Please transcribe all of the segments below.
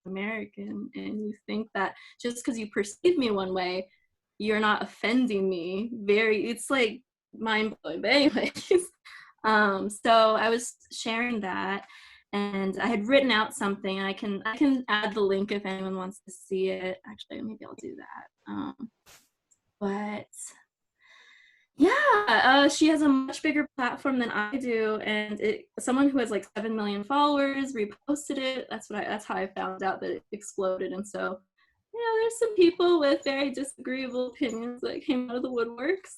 American, and you think that just because you perceive me one way, you're not offending me. It's like mind-blowing. But anyways, so I was sharing that, and I had written out something, and I can add the link if anyone wants to see it. Actually, maybe I'll do that. But yeah, she has a much bigger platform than I do, and someone who has like 7 million followers reposted it. That's how I found out that it exploded. And so, there's some people with very disagreeable opinions that came out of the woodworks.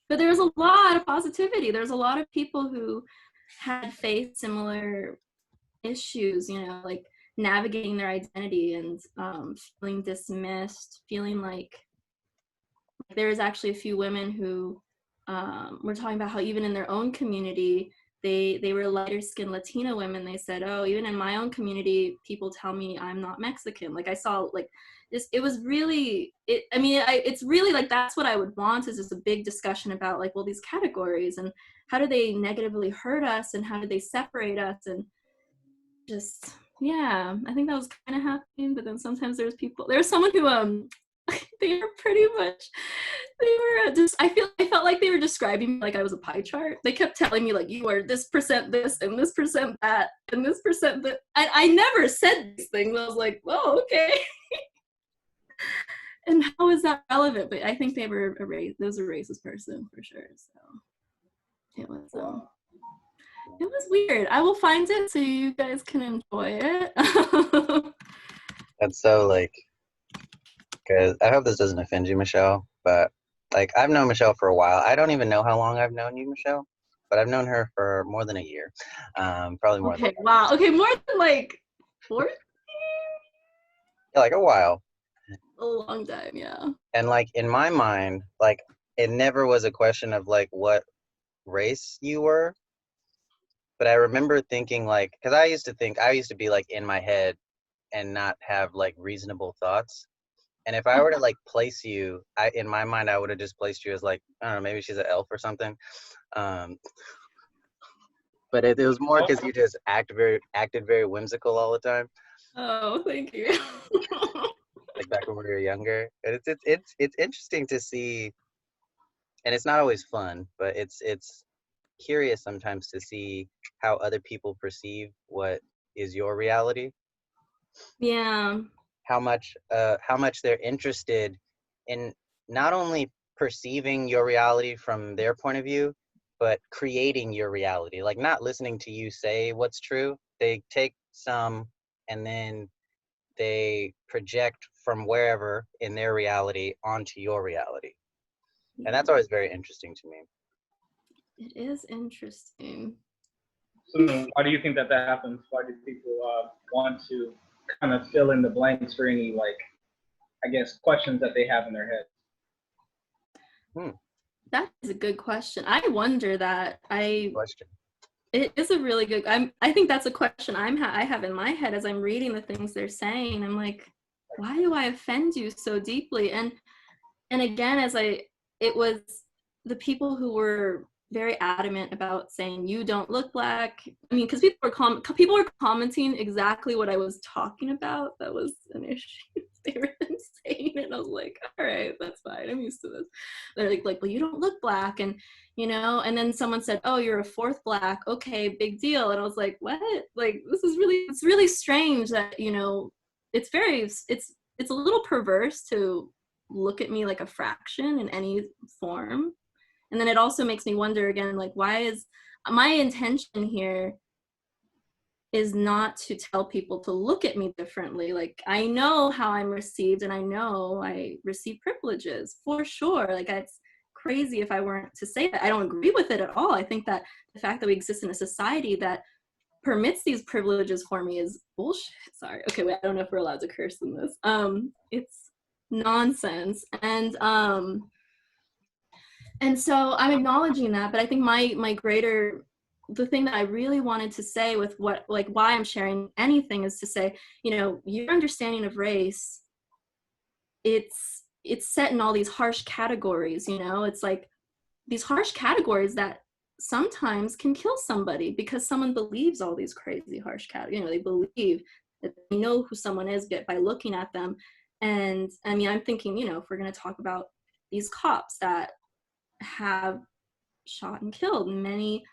But there's a lot of positivity. There's a lot of people who had faced similar issues, like navigating their identity and feeling dismissed, feeling like there's actually a few women who were talking about how even in their own community, they were lighter skinned Latina women. They said, oh, even in my own community, people tell me I'm not Mexican. Like I saw like this, it was really, it's really like, that's what I would want, is just a big discussion about like, well, these categories and how do they negatively hurt us and how do they separate us, and just, yeah, I think that was kind of happening. But then sometimes there's someone who they were pretty much, they were just, I felt like they were describing me like I was a pie chart. They kept telling me like, you are this percent this and this percent that and this percent that. I never said these things. I was like, oh, okay. And how is that relevant? But I think there was a racist person for sure. So it was weird. I will find it so you guys can enjoy it. That's so like, because I hope this doesn't offend you, Michelle, but like I've known Michelle for a while. I don't even know how long I've known you, Michelle, but I've known her for more than a year. Probably more. Okay, wow. Okay, more than like 4? Yeah, like a while. A long time, yeah. And like in my mind, like it never was a question of like what race you were. But I remember thinking like, because I used to be like in my head and not have like reasonable thoughts. And if I were to like place you, in my mind, I would have just placed you as like, I don't know, maybe she's an elf or something. But it was more because you just acted very whimsical all the time. Oh, thank you. Like back when we were younger. And it's interesting to see, and it's not always fun, but it's curious sometimes to see how other people perceive what is your reality. Yeah. How much they're interested in not only perceiving your reality from their point of view, but creating your reality. Like not listening to you say what's true. They take some and then they project from wherever in their reality onto your reality. And that's always very interesting to me. It is interesting. So why do you think that happens? Why do people want to kind of fill in the blanks for any, like, I guess, questions that they have in their head? That is a good question. I wonder that. Question. It is a really good. I think that's a question I have in my head as I'm reading the things they're saying. I'm like, why do I offend you so deeply? And again, it was the people who were very adamant about saying you don't look black. I mean, because people were commenting exactly what I was talking about. That was an issue. They were saying it, and I was like, all right, that's fine. I'm used to this. They're like, well, you don't look black, and and then someone said, oh, you're a fourth black. Okay, big deal. And I was like, what? Like, it's really strange that it's a little perverse to look at me like a fraction in any form. And then it also makes me wonder again, like, why is my intention here is not to tell people to look at me differently. Like, I know how I'm received, and I know I receive privileges for sure. Like, it's crazy if I weren't to say that. I don't agree with it at all. I think that the fact that we exist in a society that permits these privileges for me is bullshit. Sorry. Okay, wait, I don't know if we're allowed to curse in this. It's nonsense. And so I'm acknowledging that, but I think the thing that I really wanted to say with why I'm sharing anything is to say, your understanding of race, it's set in all these harsh categories, it's like these harsh categories that sometimes can kill somebody because someone believes all these crazy harsh categories. They believe they know who someone is by looking at them. And I mean, I'm thinking, you know, if we're going to talk about these cops that have shot and killed many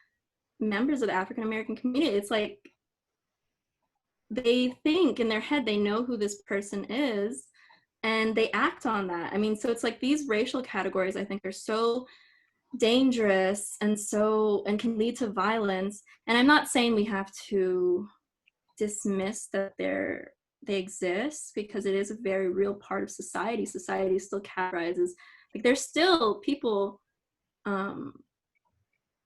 members of the African American community, it's like they think in their head they know who this person is and they act on that. I mean, so it's like these racial categories, I think, are so dangerous and can lead to violence. And I'm not saying we have to dismiss that they exist, because it is a very real part of society. Society still categorizes, like there's still people,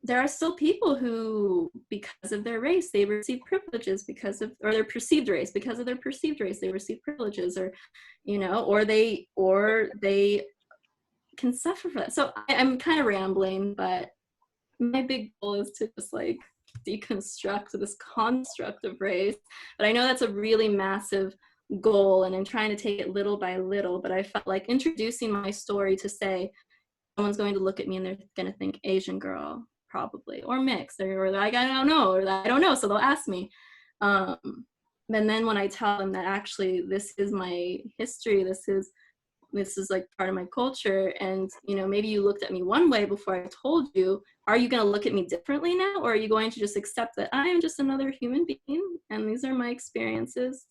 there are still people who, because of their race, they receive privileges because of, or their perceived race, because of their perceived race, they receive privileges, or, you know, or they can suffer for that. So I'm kind of rambling, but my big goal is to just like deconstruct this construct of race. But I know that's a really massive goal, and I'm trying to take it little by little. But I felt like introducing my story to say, someone's going to look at me and they're going to think Asian girl, probably, or mixed, or like, I don't know, or I don't know, so they'll ask me. And then when I tell them that actually this is my history, this is like part of my culture, and you know, maybe you looked at me one way before I told you, are you going to look at me differently now, or are you going to just accept that I am just another human being and these are my experiences,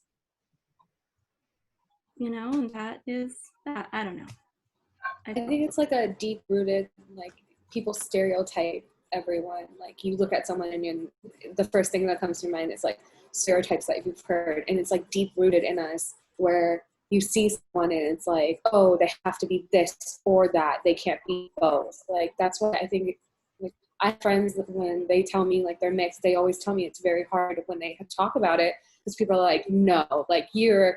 you know? And that is that. I don't know. I think it's like a deep rooted, like, people stereotype everyone. Like, you look at someone and the first thing that comes to your mind is like stereotypes that you've heard, and it's like deep rooted in us, where you see someone and it's like, oh, they have to be this or that, they can't be both. Like, that's what I think. Like, I have friends, when they tell me like they're mixed, they always tell me it's very hard when they talk about it, because people are like, no, like you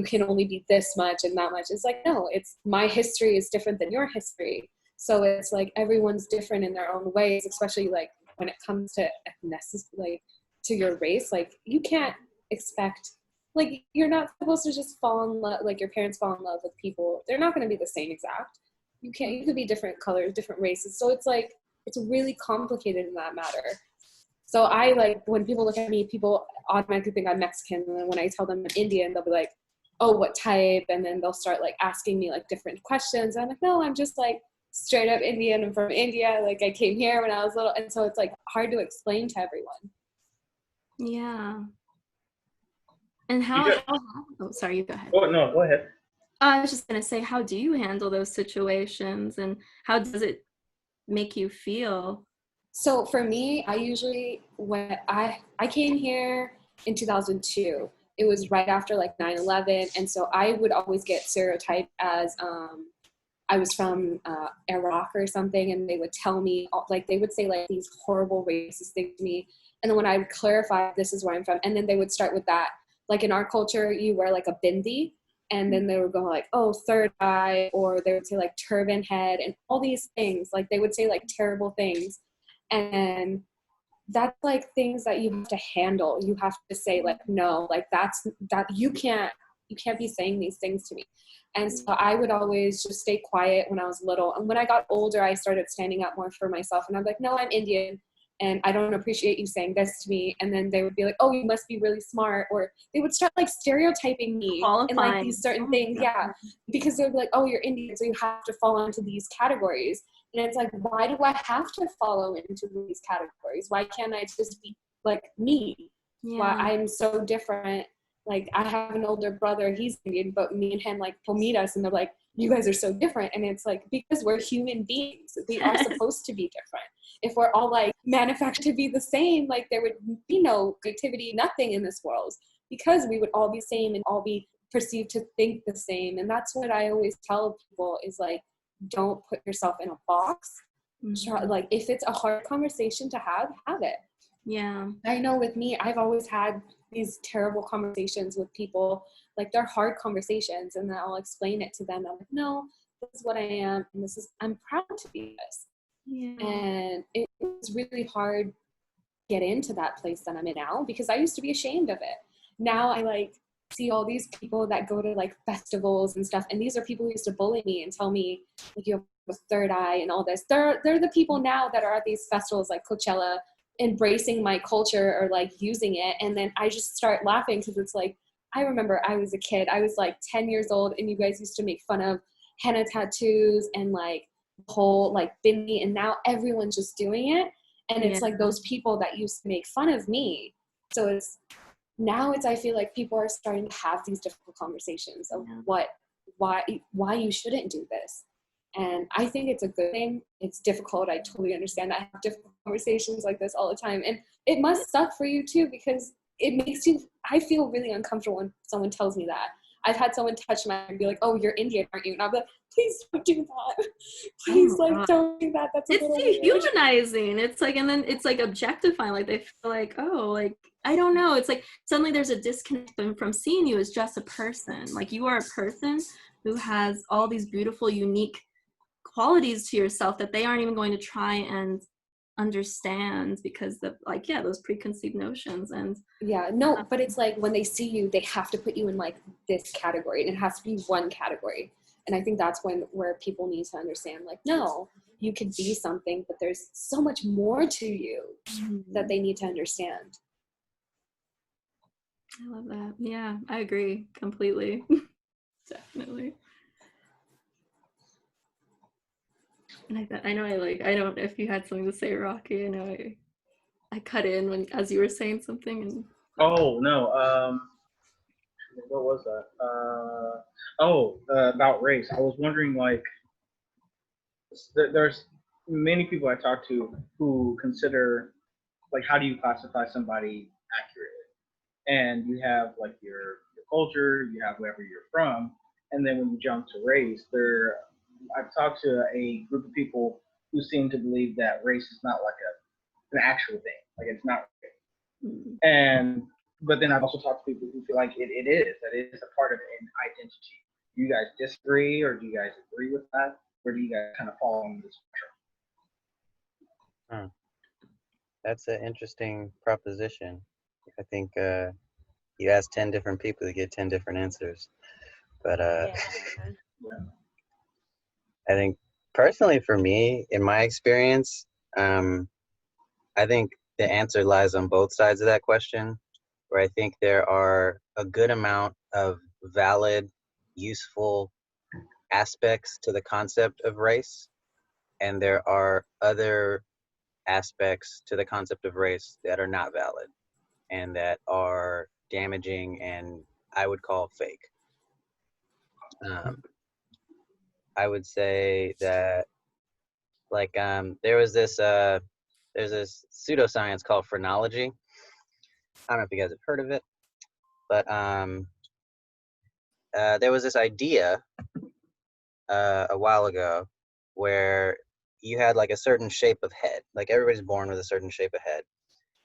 can only be this much and that much. It's like, no, it's, my history is different than your history. So it's like everyone's different in their own ways, especially like when it comes to ethnicity, like to your race. Like, you can't expect, like, you're not supposed to just fall in love, like your parents fall in love with people. They're not going to be the same exact. You could be different colors, different races. So it's like, it's really complicated in that matter. So I, like, when people look at me, people automatically think I'm Mexican. And then when I tell them I'm Indian, they'll be like, oh, what type? And then they'll start like asking me like different questions. And I'm like, no, I'm just like straight up Indian. I'm from India. Like, I came here when I was little. And so it's like hard to explain to everyone. Yeah. And oh, sorry, you go ahead. Oh, no, go ahead. I was just going to say, how do you handle those situations, and how does it make you feel? So for me, I usually, when I came here in 2002, it was right after like 9/11. And so I would always get stereotyped as, I was from Iraq or something. And they would tell me, like, they would say like these horrible racist things to me. And then when I would clarify, this is where I'm from, and then they would start with that. Like, in our culture, you wear like a bindi, and then they would go like, oh, third eye, or they would say like turban head, and all these things. Like, they would say like terrible things. And that's like things that you have to handle. You have to say like, no, like that you can't be saying these things to me. And so I would always just stay quiet when I was little. And when I got older, I started standing up more for myself. And I'm like, no, I'm Indian, and I don't appreciate you saying this to me. And then they would be like, oh, you must be really smart. Or they would start like stereotyping me in like these certain things. Yeah. Because they'd be like, oh, you're Indian, so you have to fall into these categories. And it's like, why do I have to follow into these categories? Why can't I just be like me? Yeah. Why I'm so different. Like, I have an older brother, he's Indian, but me and him like will meet us and they're like, you guys are so different. And it's like, because we're human beings, we are supposed to be different. If we're all like manufactured to be the same, like there would be no creativity, nothing in this world, because we would all be same and all be perceived to think the same. And that's what I always tell people is like, don't put yourself in a box. Mm-hmm. Like, if it's a hard conversation to have it. Yeah. I know with me, I've always had these terrible conversations with people. Like, they're hard conversations, and then I'll explain it to them. I'm like, no, this is what I am, and I'm proud to be this. Yeah. And it was really hard to get into that place that I'm in now, because I used to be ashamed of it. Now I like see all these people that go to like festivals and stuff, and these are people who used to bully me and tell me like, you have a third eye and all this. They're the people now that are at these festivals like Coachella, embracing my culture or like using it. And then I just start laughing, because it's like, I remember I was a kid. I was like 10 years old, and you guys used to make fun of henna tattoos and like the whole like bindi, and now everyone's just doing it. And it's like those people that used to make fun of me. So I feel like people are starting to have these difficult conversations of why you shouldn't do this. And I think it's a good thing. It's difficult. I totally understand that. I have difficult conversations like this all the time. And it must suck for you too, because I feel really uncomfortable when someone tells me that. I've had someone touch my arm and be like, "Oh, you're Indian, aren't you?" And I'll be like, "Please don't do that. Please, don't do that. That's a little weird." Dehumanizing. It's like, and then it's like objectifying. Like they feel like, oh, like I don't know. It's like suddenly there's a disconnect from seeing you as just a person. Like you are a person who has all these beautiful, unique qualities to yourself that they aren't even going to try and understand because of those preconceived notions. And but it's like when they see you, they have to put you in like this category, and it has to be one category. And I think that's where people need to understand, like, no, you could be something, but there's so much more to you that they need to understand. I love that. Yeah, I agree completely. Definitely. And I know I don't, if you had something to say, Rocky. I know I cut in as you were saying something. And Oh no, what was that? About race. I was wondering, like, there's many people I talk to who consider, like, how do you classify somebody accurately? And you have like your culture, you have wherever you're from, and then when you jump to race, I've talked to a group of people who seem to believe that race is not like an actual thing, like it's not real. And but then I've also talked to people who feel like it is, that it is a part of an identity. Do you guys disagree, or do you guys agree with that? Where do you guys kind of fall on this spectrum? That's an interesting proposition. I think you ask 10 different people to get 10 different answers. But I think personally for me, in my experience, I think the answer lies on both sides of that question, where I think there are a good amount of valid, useful aspects to the concept of race, and there are other aspects to the concept of race that are not valid and that are damaging and I would call fake. I would say that there's this pseudoscience called phrenology. I don't know if you guys have heard of it, but there was this idea a while ago where you had like a certain shape of head. Like everybody's born with a certain shape of head.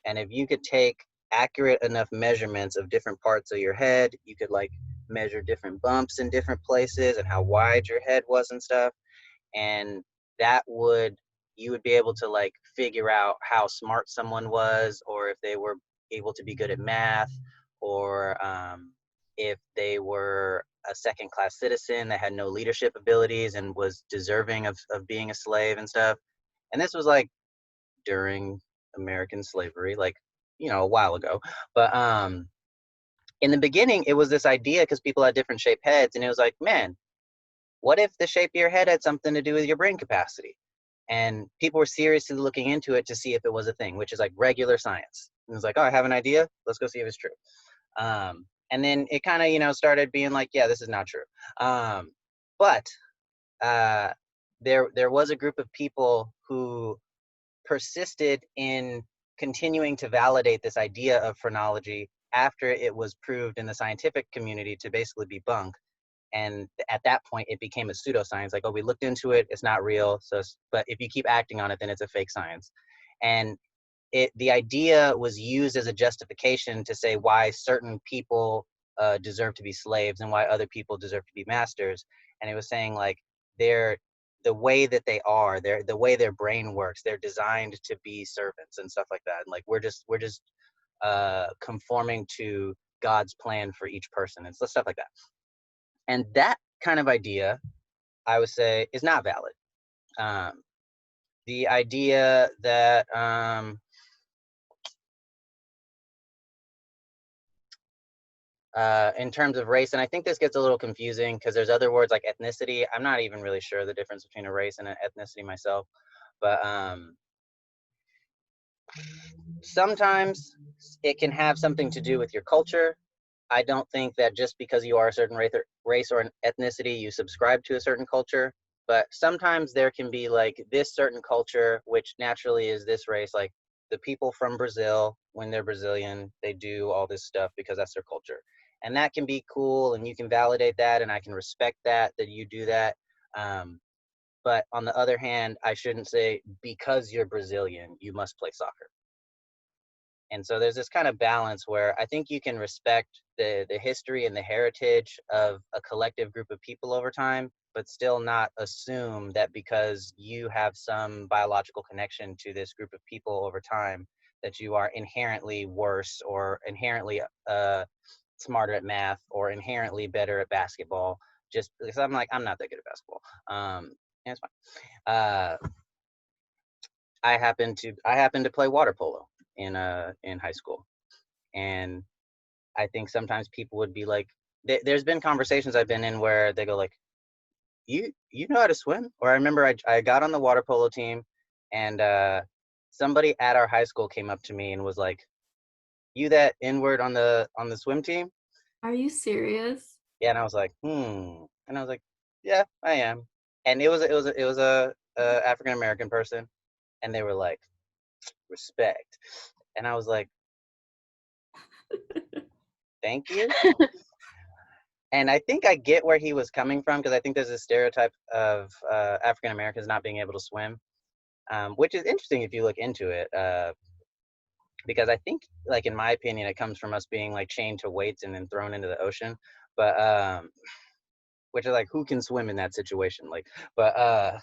And if you could take accurate enough measurements of different parts of your head, you could like measure different bumps in different places and how wide your head was and stuff. And you would be able to like figure out how smart someone was, or if they were able to be good at math, or if they were a second-class citizen that had no leadership abilities and was deserving of being a slave and stuff. And this was like during American slavery, like, a while ago. But in the beginning, it was this idea because people had different shaped heads, and it was like, man, what if the shape of your head had something to do with your brain capacity? And people were seriously looking into it to see if it was a thing, which is like regular science. And it was like, oh, I have an idea. Let's go see if it's true. And then it kind of, started being like, yeah, this is not true. But there was a group of people who persisted in continuing to validate this idea of phrenology after it was proved in the scientific community to basically be bunk. And at that point, it became a pseudoscience. Like, oh, we looked into it; it's not real. But if you keep acting on it, then it's a fake science. And the idea was used as a justification to say why certain people deserve to be slaves and why other people deserve to be masters. And it was saying like the way that they are, the way their brain works, they're designed to be servants and stuff like that. And like we're just conforming to God's plan for each person and stuff like that. And that kind of idea, I would say, is not valid. The idea that in terms of race. And I think this gets a little confusing because there's other words like ethnicity. I'm not even really sure the difference between a race and an ethnicity myself, but sometimes it can have something to do with your culture. I don't think that just because you are a certain race or an ethnicity, you subscribe to a certain culture. But sometimes there can be like this certain culture, which naturally is this race. Like the people from Brazil, when they're Brazilian, they do all this stuff because that's their culture. And that can be cool, and you can validate that, and I can respect that you do that. But on the other hand, I shouldn't say because you're Brazilian, you must play soccer. And so there's this kind of balance where I think you can respect the history and the heritage of a collective group of people over time, but still not assume that because you have some biological connection to this group of people over time, that you are inherently worse or inherently smarter at math or inherently better at basketball. Just because I'm not that good at basketball. And it's fine. I happen to play water polo in high school, and I think sometimes people would be like, there's been conversations I've been in where they go like, you know how to swim? Or I remember I got on the water polo team, and somebody at our high school came up to me and was like, you that N-word on the swim team? Are you serious? Yeah, and I was like, and I was like, yeah, I am. And it was a African American person, and they were like, respect. And I was like, thank you. And I think I get where he was coming from, because I think there's a stereotype of African Americans not being able to swim, which is interesting if you look into it, because I think, like, in my opinion, it comes from us being like chained to weights and then thrown into the ocean. But which is like, who can swim in that situation? Like, but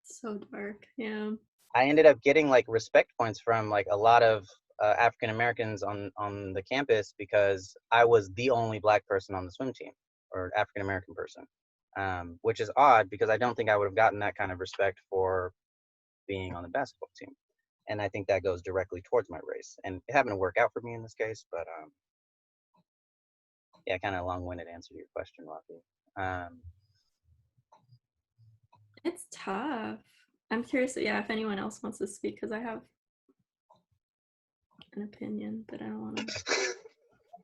So dark. Yeah. I ended up getting like respect points from like a lot of African Americans on the campus because I was the only Black person on the swim team, or African American person, which is odd because I don't think I would have gotten that kind of respect for being on the basketball team. And I think that goes directly towards my race. And it happened to work out for me in this case, but yeah, kind of long-winded answer to your question, Rocky. It's tough. I'm curious, yeah, if anyone else wants to speak, because I have an opinion, but I don't want to.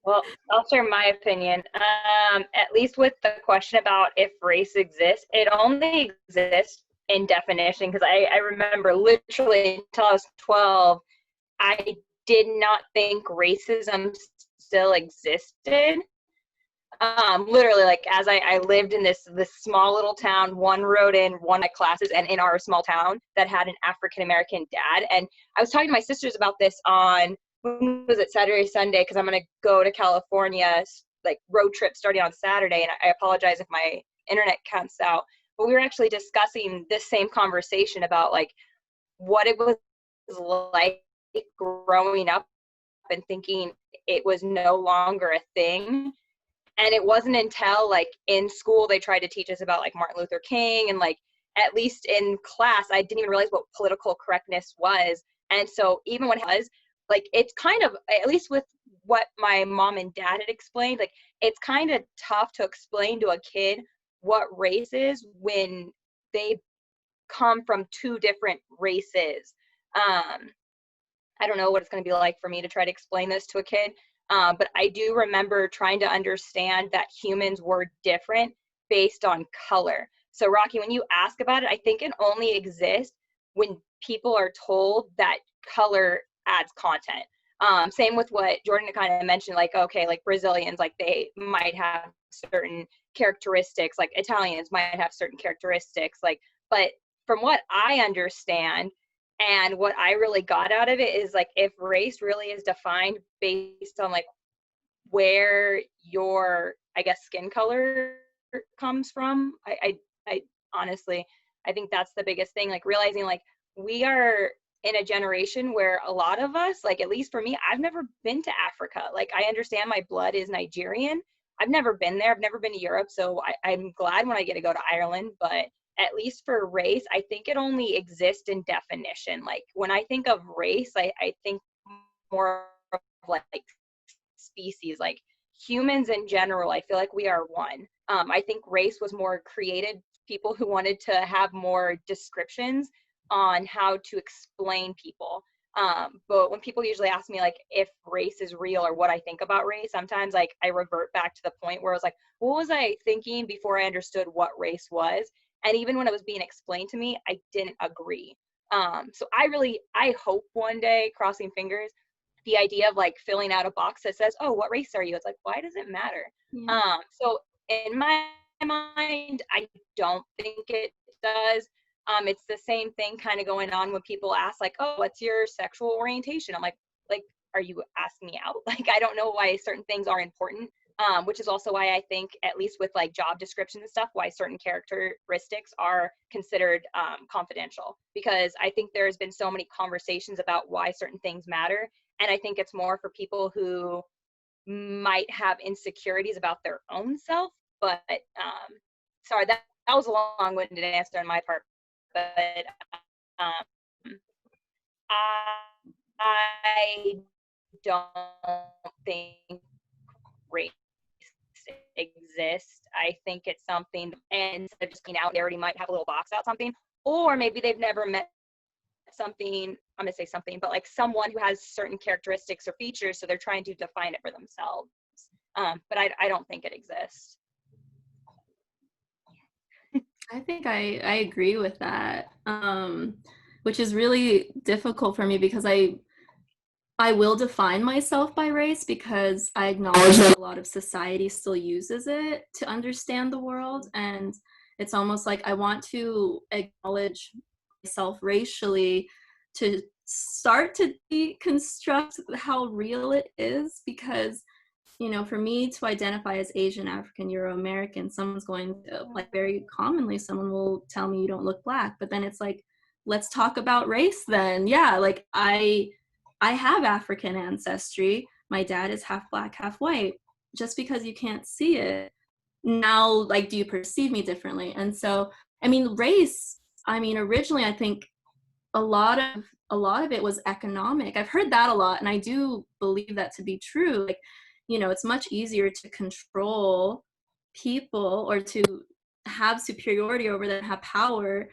Well, I'll share my opinion. At least with the question about if race exists, it only exists in definition, because I remember literally until I was 12, I did not think racism still existed. Literally, like, as I lived in this small little town, one road in, one of my classes, and in our small town that had an African American dad. And I was talking to my sisters about this on, when was it, Saturday, Sunday, because I'm going to go to California, like, road trip starting on Saturday, and I apologize if my internet cuts out. But we were actually discussing this same conversation about, like, what it was like growing up and thinking it was no longer a thing. And it wasn't until, like, in school they tried to teach us about, like, Martin Luther King, and, like, at least in class I didn't even realize what political correctness was. And so even when it was, like, it's kind of, at least with what my mom and dad had explained, like, it's kind of tough to explain to a kid what race is when they come from two different races. I don't know what it's going to be like for me to try to explain this to a kid. But I do remember trying to understand that humans were different based on color. So, Rocky, when you ask about it, I think it only exists when people are told that color adds content. Same with what Jordan kind of mentioned, like, okay, like Brazilians, like, they might have certain characteristics, like Italians might have certain characteristics, like, but from what I understand, and what I really got out of it is, like, if race really is defined based on, like, where your, I guess, skin color comes from, I honestly, I think that's the biggest thing, like, realizing, like, we are in a generation where a lot of us, like, at least for me, I've never been to Africa. Like, I understand my blood is Nigerian. I've never been there. I've never been to Europe. So I'm glad when I get to go to Ireland, but at least for race, I think it only exists in definition. Like, when I think of race, I think more of, like, species, like humans in general, I feel like we are one. I think race was more created people who wanted to have more descriptions on how to explain people. But when people usually ask me like if race is real or what I think about race, sometimes like I revert back to the point where I was like, what was I thinking before I understood what race was? And even when it was being explained to me, I didn't agree. So I hope one day, crossing fingers, the idea of like filling out a box that says, oh, what race are you? It's like, why does it matter? Yeah. So in my mind, I don't think it does. It's the same thing kind of going on when people ask like, oh, what's your sexual orientation? I'm like, are you asking me out? Like, I don't know why certain things are important. Which is also why I think, at least with like job descriptions and stuff, why certain characteristics are considered confidential. Because I think there's been so many conversations about why certain things matter. And I think it's more for people who might have insecurities about their own self. But sorry, that was a long-winded answer on my part. But um, I don't think race exist. I think it's something, and instead of just being out, they already might have a little box about something, or maybe they've never met something. I'm gonna say something, but like someone who has certain characteristics or features, so they're trying to define it for themselves. But I don't think it exists. I think I agree with that, which is really difficult for me because I will define myself by race because I acknowledge that a lot of society still uses it to understand the world, and it's almost like I want to acknowledge myself racially to start to deconstruct how real it is, because for me to identify as Asian, African, Euro-American, someone's going to, like, very commonly, someone will tell me you don't look black, but then it's like, let's talk about race then. Yeah, like I have African ancestry. My dad is half black, half white. Just because you can't see it, now, like, do you perceive me differently? And so, race, originally, I think a lot of it was economic. I've heard that a lot, and I do believe that to be true. Like, it's much easier to control people or to have superiority over them, have power,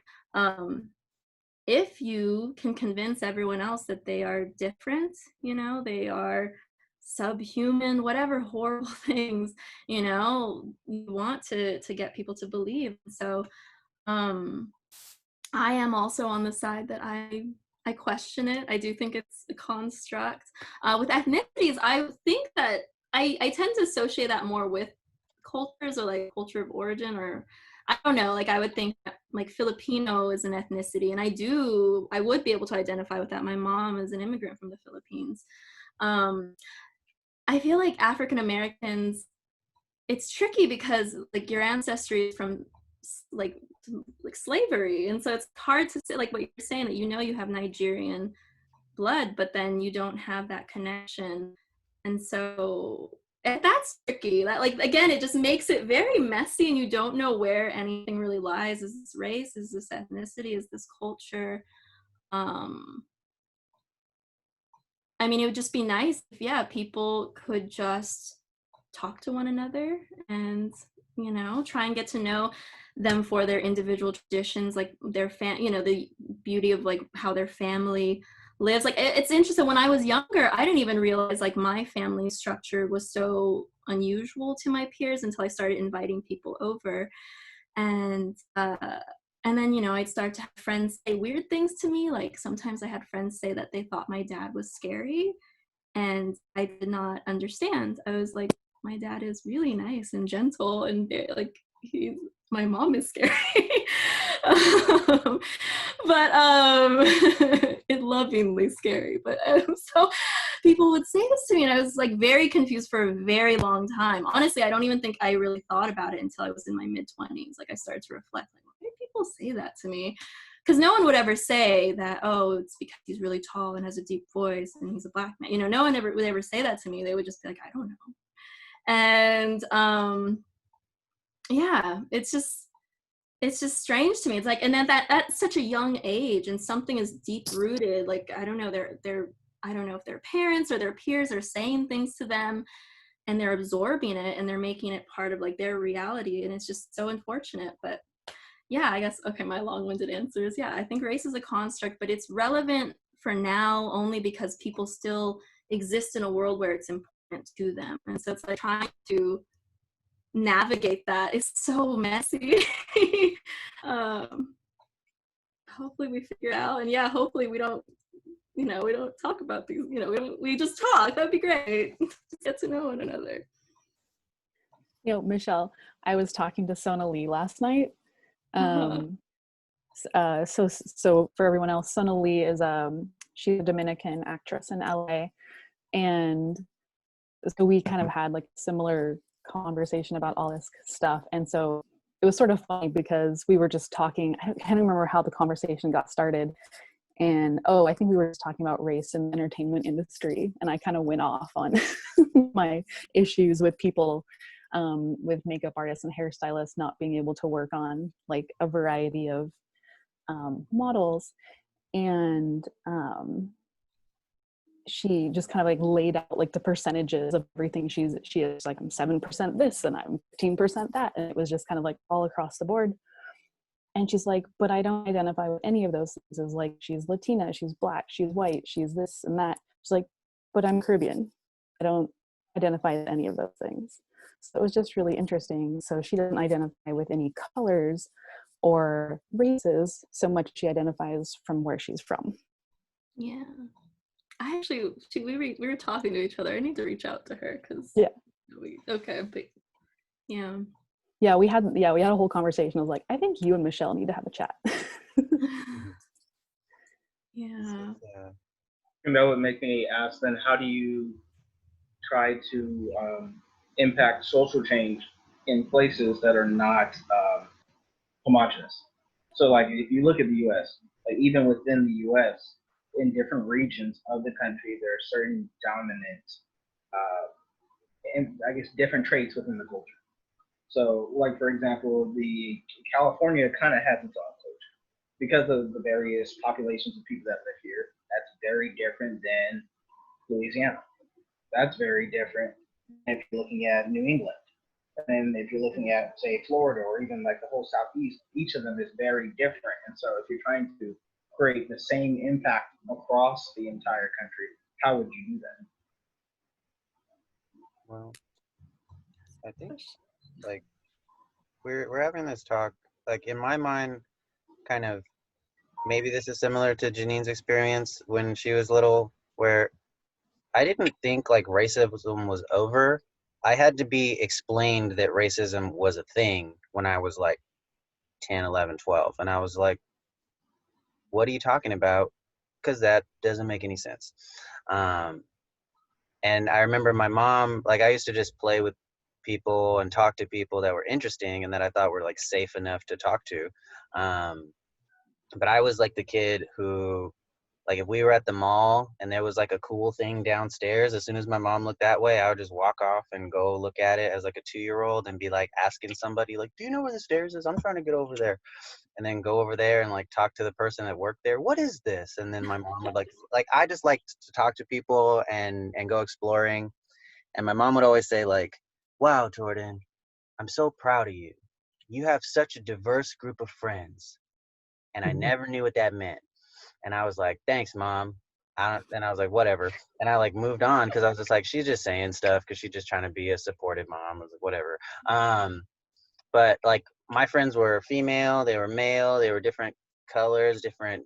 if you can convince everyone else that they are different, they are subhuman, whatever horrible things, you want to get people to believe. So I am also on the side that I question it. I do think it's a construct. With ethnicities, I think that I tend to associate that more with cultures, or like culture of origin, or I don't know, like I would think that, like, Filipino is an ethnicity, and I would be able to identify with that. My mom is an immigrant from the Philippines. I feel like African Americans, it's tricky because, like, your ancestry is from like slavery, and so it's hard to say, like what you're saying, that you have Nigerian blood, but then you don't have that connection. And so that's tricky. That, like, again, it just makes it very messy, and you don't know where anything really lies. Is this race? Is this ethnicity? Is this culture? It would just be nice if, yeah, people could just talk to one another and, try and get to know them for their individual traditions, like their the beauty of, like, how their family lives. Like, it's interesting, when I was younger, I didn't even realize, like, my family structure was so unusual to my peers until I started inviting people over. And then, I'd start to have friends say weird things to me. Like, sometimes I had friends say that they thought my dad was scary, and I did not understand. I was like, my dad is really nice and gentle, and like, my mom is scary. But it lovingly scary. But so people would say this to me, and I was like very confused for a very long time. Honestly, I don't even think I really thought about it until I was in my mid-20s. Like, I started to reflect, like, why do people say that to me? Because no one would ever say that, oh, it's because he's really tall and has a deep voice and he's a black man. No one would ever say that to me. They would just be like, I don't know. And yeah, it's just strange to me. It's like, and then at such a young age, and something is deep rooted. Like, I don't know, I don't know if their parents or their peers are saying things to them, and they're absorbing it and they're making it part of like their reality, and it's just so unfortunate. But yeah, I guess, okay, my long-winded answer is, yeah, I think race is a construct, but it's relevant for now only because people still exist in a world where it's important to them. And so it's like trying to navigate that is so messy. um, Hopefully we figure it out. And yeah, hopefully we don't, we don't talk about these, we just talk. That'd be great. Just get to know one another. Michelle, I was talking to Sona Lee last night. So for everyone else, Sona Lee is she's a Dominican actress in LA, and so we kind of had like a similar conversation about all this stuff. And so it was sort of funny because we were just talking. I can't remember how the conversation got started, and I think we were just talking about race in the entertainment industry, and I kind of went off on my issues with people, with makeup artists and hairstylists not being able to work on like a variety of models. And she just kind of like laid out like the percentages of everything she is like, I'm 7% this and I'm 15% that, and it was just kind of like all across the board. And she's like, but I don't identify with any of those things. It's like, she's Latina, she's Black, she's white, she's this and that. She's like, but I'm Caribbean, I don't identify with any of those things. So it was just really interesting. So she doesn't identify with any colors or races so much, she identifies from where she's from. Yeah, I actually, we were talking to each other. I need to reach out to her because okay, but we had a whole conversation. I was like, I think you and Michelle need to have a chat. Yeah. And that would make me ask then, how do you try to impact social change in places that are not homogenous? So like if you look at the US, like even within the US, in different regions of the country, there are certain dominant, and I guess different traits within the culture. So like, for example, the California kind of has its own culture because of the various populations of people that live here. That's very different than Louisiana. That's very different if you're looking at New England. And if you're looking at, say, Florida or even like the whole Southeast, each of them is very different. And so if you're trying to create the same impact across the entire country, how would you do that? Well, I think like we're having this talk, like in my mind, kind of, maybe this is similar to Janine's experience when she was little, where I didn't think like racism was over. I had to be explained that racism was a thing when I was like 10, 11, 12. And I was like, what are you talking about? Because that doesn't make any sense. And I remember my mom, like I used to just play with people and talk to people that were interesting and that I thought were like safe enough to talk to. But I was like the kid who, like if we were at the mall and there was like a cool thing downstairs, as soon as my mom looked that way, I would just walk off and go look at it as like a 2-year-old and be like asking somebody like, do you know where the stairs is? I'm trying to get over there. And then go over there and like talk to the person that worked there. What is this? And then my mom would like I just like to talk to people and go exploring. And my mom would always say like, wow, Jordan, I'm so proud of you. You have such a diverse group of friends. And I never knew what that meant. And I was like, thanks, Mom. And I was like, whatever. And I like moved on because I was just like, she's just saying stuff because she's just trying to be a supportive mom. I was like, whatever. But like my friends were female, they were male, they were different colors, different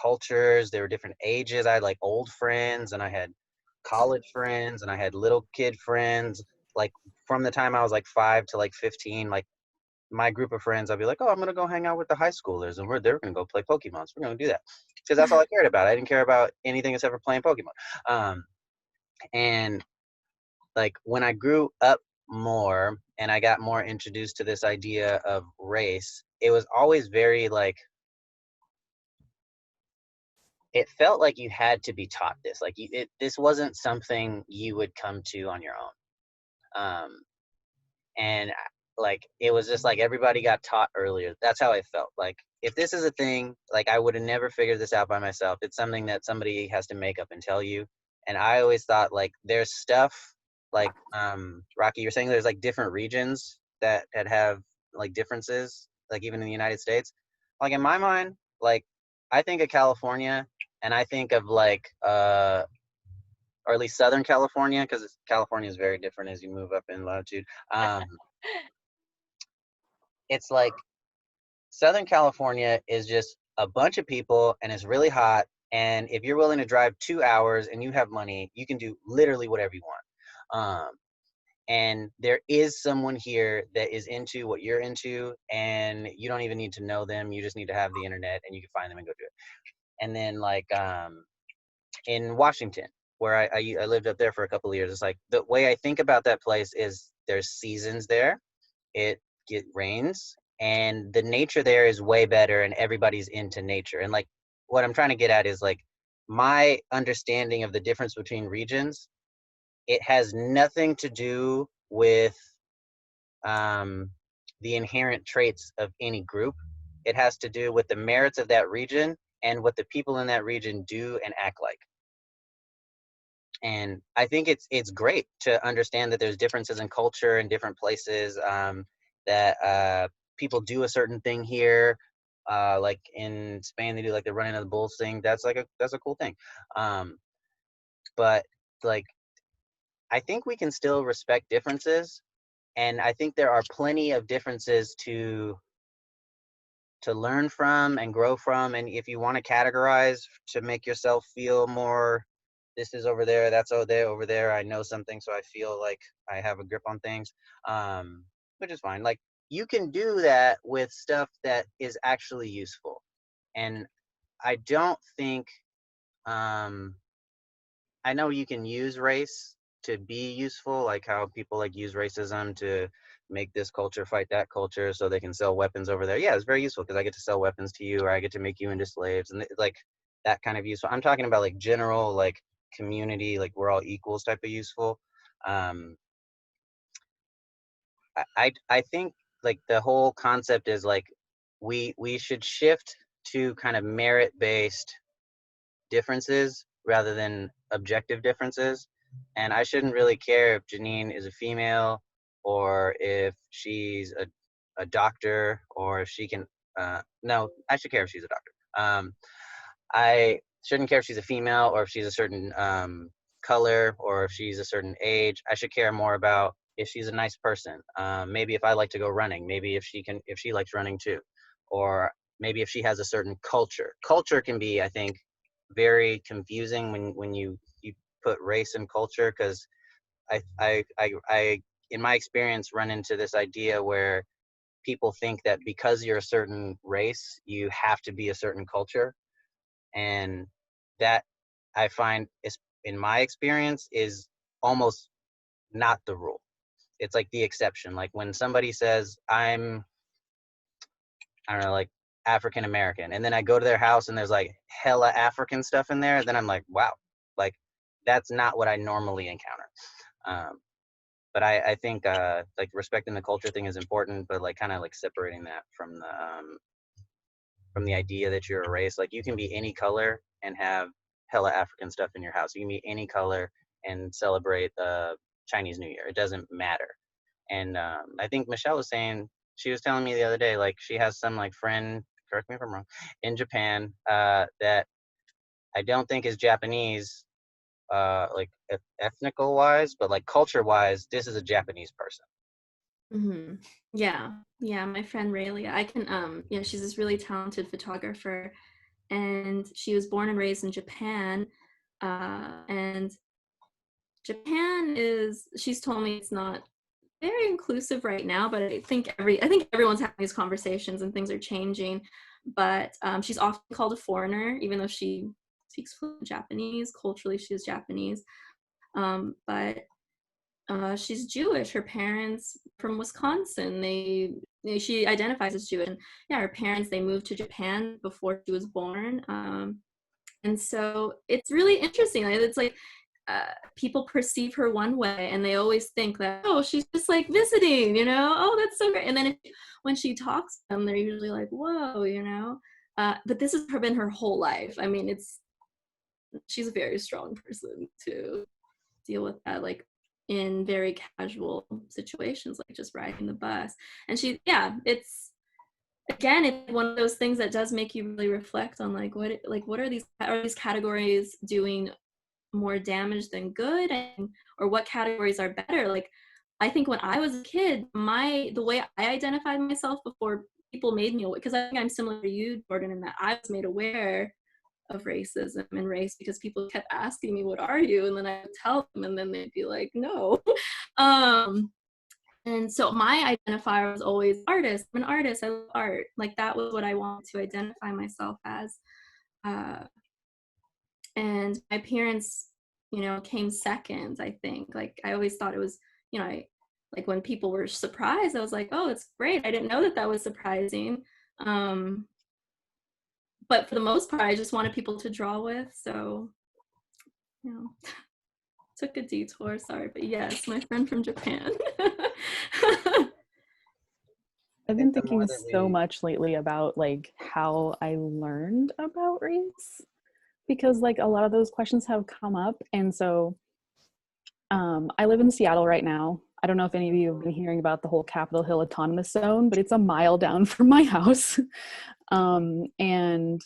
cultures, they were different ages. I had like old friends and I had college friends and I had little kid friends. Like from the time I was like 5 to like 15, like my group of friends, I'd be like, oh, I'm going to go hang out with the high schoolers and they're going to go play Pokemon. So we're going to do that. Because that's all I cared about. I didn't care about anything except for playing Pokemon. And like when I grew up more and I got more introduced to this idea of race, it was always very like, it felt like you had to be taught this. Like this wasn't something you would come to on your own. And like it was just like everybody got taught earlier. That's how I felt. Like if this is a thing, like I would have never figured this out by myself. It's something that somebody has to make up and tell you. And I always thought like there's stuff like Rocky, you're saying there's like different regions that have like differences, like even in the United States. Like in my mind, like I think of California and I think of like or at least Southern California, because California is very different as you move up in latitude. Um, it's like Southern California is just a bunch of people and it's really hot. And if you're willing to drive 2 hours and you have money, you can do literally whatever you want. And there is someone here that is into what you're into, and you don't even need to know them. You just need to have the internet and you can find them and go do it. And then like in Washington, where I lived up there for a couple of years, it's like the way I think about that place is there's seasons there. It rains and the nature there is way better and everybody's into nature. And like what I'm trying to get at is like my understanding of the difference between regions, it has nothing to do with um, the inherent traits of any group. It has to do with the merits of that region and what the people in that region do and act like. And I think it's great to understand that there's differences in culture in different places, that people do a certain thing here, like in Spain they do like the running of the bulls thing. That's like that's a cool thing. But like I think we can still respect differences, and I think there are plenty of differences to learn from and grow from. And if you want to categorize to make yourself feel more, this is over there, that's over there, I know something, so I feel like I have a grip on things, which is fine. Like you can do that with stuff that is actually useful. And I don't think I know you can use race to be useful, like how people like use racism to make this culture fight that culture so they can sell weapons over there. Yeah, it's very useful because I get to sell weapons to you or I get to make you into slaves and like that kind of useful. I'm talking about like general like community, like we're all equals type of useful. Um, I think like the whole concept is like we should shift to kind of merit based differences rather than objective differences. And I shouldn't really care if Janine is a female or if she's a doctor or if she can, no, I should care if she's a doctor. I shouldn't care if she's a female or if she's a certain color or if she's a certain age. I should care more about if she's a nice person. Maybe if I like to go running, maybe if she likes running too, or maybe if she has a certain culture. Culture can be, I think, very confusing when you put race and culture, because I in my experience run into this idea where people think that because you're a certain race you have to be a certain culture, and that I find is in my experience is almost not the rule. It's like the exception. Like when somebody says I don't know, like African American, and then I go to their house and there's like hella African stuff in there, then I'm like, wow, like that's not what I normally encounter. Um, but I think like respecting the culture thing is important, but like kind of like separating that from the idea that you're a race. Like you can be any color and have hella African stuff in your house. You can be any color and celebrate Chinese New Year. It doesn't matter. And I think Michelle was saying, she was telling me the other day, like she has some like friend, correct me if I'm wrong, in Japan that I don't think is Japanese, like ethnical wise, but like culture wise, this is a Japanese person. Mm-hmm. Yeah, yeah. My friend Raylia, I can yeah, she's this really talented photographer, and she was born and raised in Japan, and Japan is. She's told me it's not very inclusive right now, but I think everyone's having these conversations and things are changing. But she's often called a foreigner, even though she speaks fluent Japanese. Culturally, she is Japanese, but she's Jewish. Her parents from Wisconsin. She identifies as Jewish. And yeah, her parents they moved to Japan before she was born. And so it's really interesting. It's like people perceive her one way, and they always think that she's just like visiting. Oh, that's so great. And then when she talks to them, they're usually like, whoa. But this has been her whole life. I mean, it's she's a very strong person to deal with that, like in very casual situations, like just riding the bus. And she, yeah, it's, again, it's one of those things that does make you really reflect on like what are these categories doing more damage than good, and or what categories are better. Like I think when I was a kid, the way I identified myself before people made me aware, because I think I'm similar to you, Jordan, in that I was made aware of racism and race because people kept asking me, what are you? And then I would tell them, and then they'd be like, no. And so my identifier was always artist. I'm an artist. I love art. Like that was what I wanted to identify myself as. And my parents, came second, I think. Like I always thought it was, like when people were surprised, I was like, oh, it's great. I didn't know that was surprising. But for the most part, I just wanted people to draw with. So, took a detour, sorry. But yes, my friend from Japan. I've been thinking so much lately about like how I learned about race, because like a lot of those questions have come up. And so I live in Seattle right now. I don't know if any of you have been hearing about the whole Capitol Hill Autonomous Zone, but it's a mile down from my house. And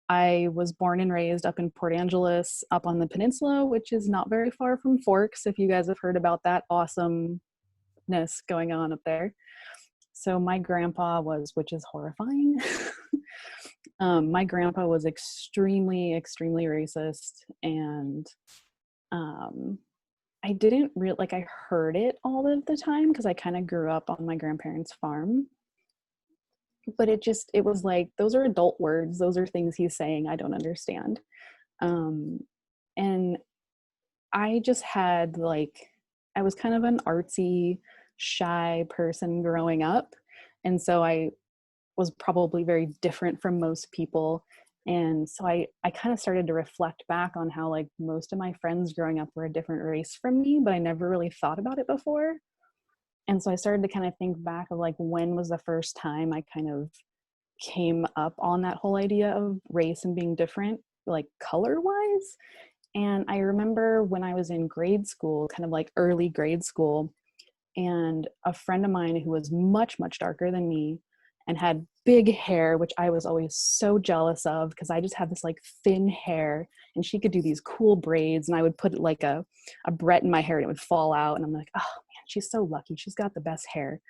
I was born and raised up in Port Angeles, up on the peninsula, which is not very far from Forks, if you guys have heard about that awesomeness going on up there. So my grandpa which is horrifying, my grandpa was extremely, extremely racist. And I didn't I heard it all of the time because I kind of grew up on my grandparents' farm. But it was like, those are adult words. Those are things he's saying I don't understand. And I just had I was kind of an artsy, shy person growing up. And so I was probably very different from most people. And so I kind of started to reflect back on how like most of my friends growing up were a different race from me, but I never really thought about it before. And so I started to kind of think back of like, when was the first time I kind of came up on that whole idea of race and being different, like color wise. And I remember when I was in grade school, kind of like early grade school, and a friend of mine who was much, much darker than me and had big hair, which I was always so jealous of because I just had this like thin hair, and she could do these cool braids, and I would put like a barrette in my hair and it would fall out. And I'm like, oh man, she's so lucky. She's got the best hair.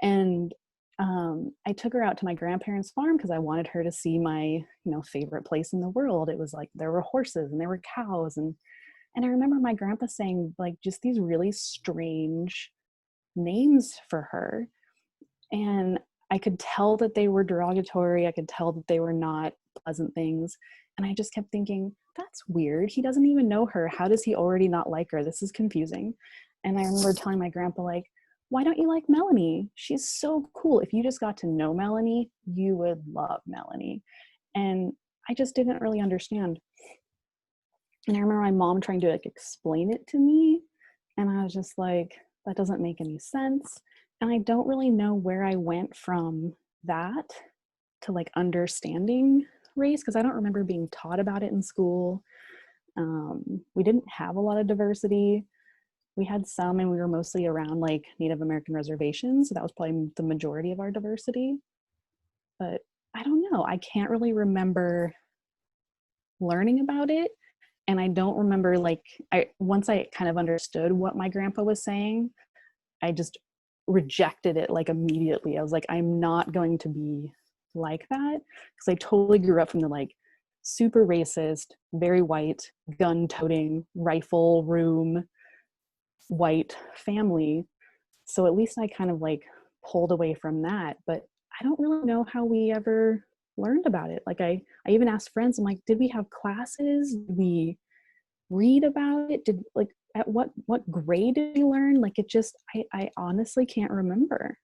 And I took her out to my grandparents' farm because I wanted her to see my, favorite place in the world. It was like, there were horses and there were cows. And I remember my grandpa saying like just these really strange names for her. And I could tell that they were derogatory. I could tell that they were not pleasant things. And I just kept thinking, that's weird. He doesn't even know her. How does he already not like her? This is confusing. And I remember telling my grandpa, like, why don't you like Melanie? She's so cool. If you just got to know Melanie, you would love Melanie. And I just didn't really understand. And I remember my mom trying to like explain it to me. And I was just like, that doesn't make any sense. And I don't really know where I went from that to like understanding race, because I don't remember being taught about it in school. We didn't have a lot of diversity. We had some, and we were mostly around like Native American reservations. So that was probably the majority of our diversity. But I don't know. I can't really remember learning about it. And I don't remember once I kind of understood what my grandpa was saying, I just rejected it like immediately. I was like, I'm not going to be like that, because I totally grew up from the like super racist, very white, gun-toting, rifle room, white family. So at least I kind of like pulled away from that. But I don't really know how we ever learned about it. Like I even asked friends, I'm like, did we have classes? Did we read about it? Did like at what grade did we learn? Like it just, I honestly can't remember.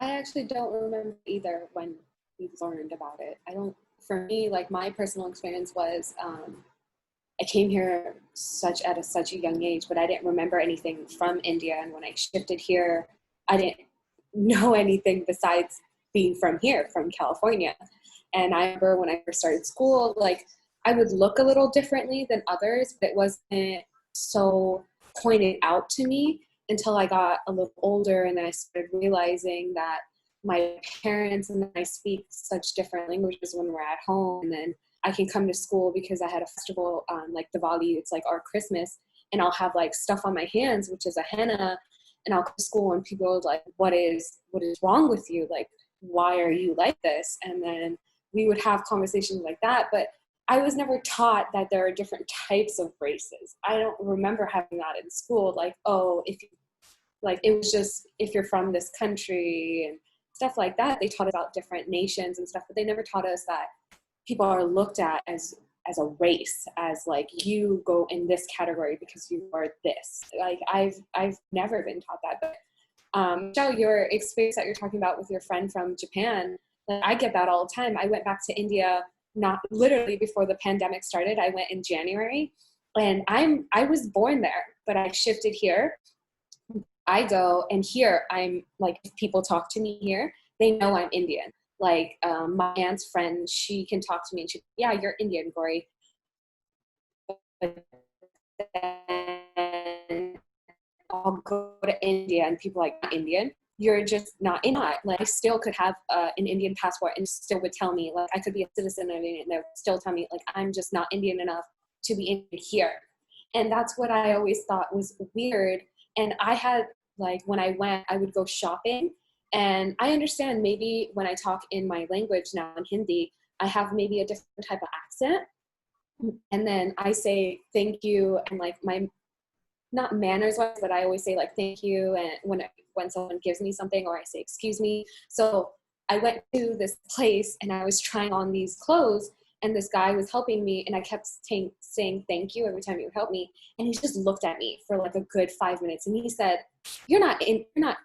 I actually don't remember either when we learned about it. For me, like my personal experience was, I came here at such a young age, but I didn't remember anything from India. And when I shifted here, I didn't know anything besides being from here, from California. And I remember when I first started school, like I would look a little differently than others, but it wasn't so pointed out to me until I got a little older and I started realizing that my parents and I speak such different languages when we're at home. And then I can come to school because I had a festival like Diwali, it's like our Christmas, and I'll have like stuff on my hands, which is a henna, and I'll come to school and people are like, what is wrong with you? Like, why are you like this? And then we would have conversations like that. But I was never taught that there are different types of races. I don't remember having that in school. Like, oh, if you, like, it was just if you're from this country and stuff like that. They taught us about different nations and stuff, but they never taught us that people are looked at as a race, as like you go in this category because you are this. Like I've never been taught that. But Michelle, your experience that you're talking about with your friend from Japan, like, I get that all the time. I went back to India not literally before the pandemic started. I went in January, and I was born there, but I shifted here. I go, and here I'm like, if people talk to me here, they know I'm Indian. Like my aunt's friend, she can talk to me and she, yeah, you're Indian, Gory. But then I'll go to India and people are like, not Indian. You're just not in it. Like, I still could have an Indian passport and still would tell me, like, I could be a citizen of India and they would still tell me, like, I'm just not Indian enough to be Indian here. And that's what I always thought was weird. And I had, like, when I went, I would go shopping. And I understand maybe when I talk in my language now in Hindi, I have maybe a different type of accent. And then I say thank you, and like my, not manners wise, but I always say like thank you, and when someone gives me something, or I say excuse me. So I went to this place and I was trying on these clothes, and this guy was helping me, and I kept saying thank you every time he would help me, and he just looked at me for like a good 5 minutes, and he said, you're not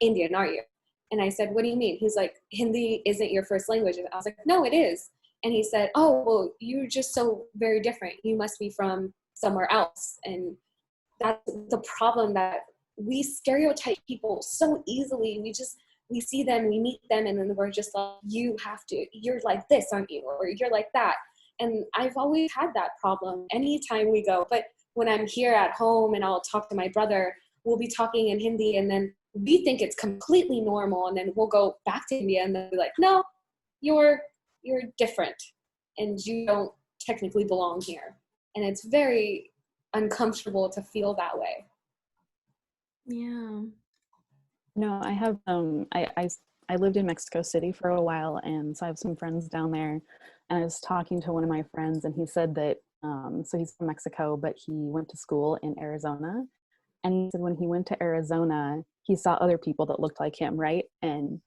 Indian, are you? And I said, what do you mean? He's like, Hindi isn't your first language. And I was like, no, it is. And he said, oh, well, you're just so very different. You must be from somewhere else. And that's the problem, that we stereotype people so easily. We see them, we meet them, and then we're just like, you're like this, aren't you? Or you're like that. And I've always had that problem anytime we go. But when I'm here at home and I'll talk to my brother, we'll be talking in Hindi, and then we think it's completely normal. And then we'll go back to India and they'll be like, no, you're different and you don't technically belong here. And it's very uncomfortable to feel that way. Yeah. No, I have I lived in Mexico City for a while, and so I have some friends down there, and I was talking to one of my friends, and he said that so he's from Mexico, but he went to school in Arizona, and he said when he went to Arizona, he saw other people that looked like him, right? And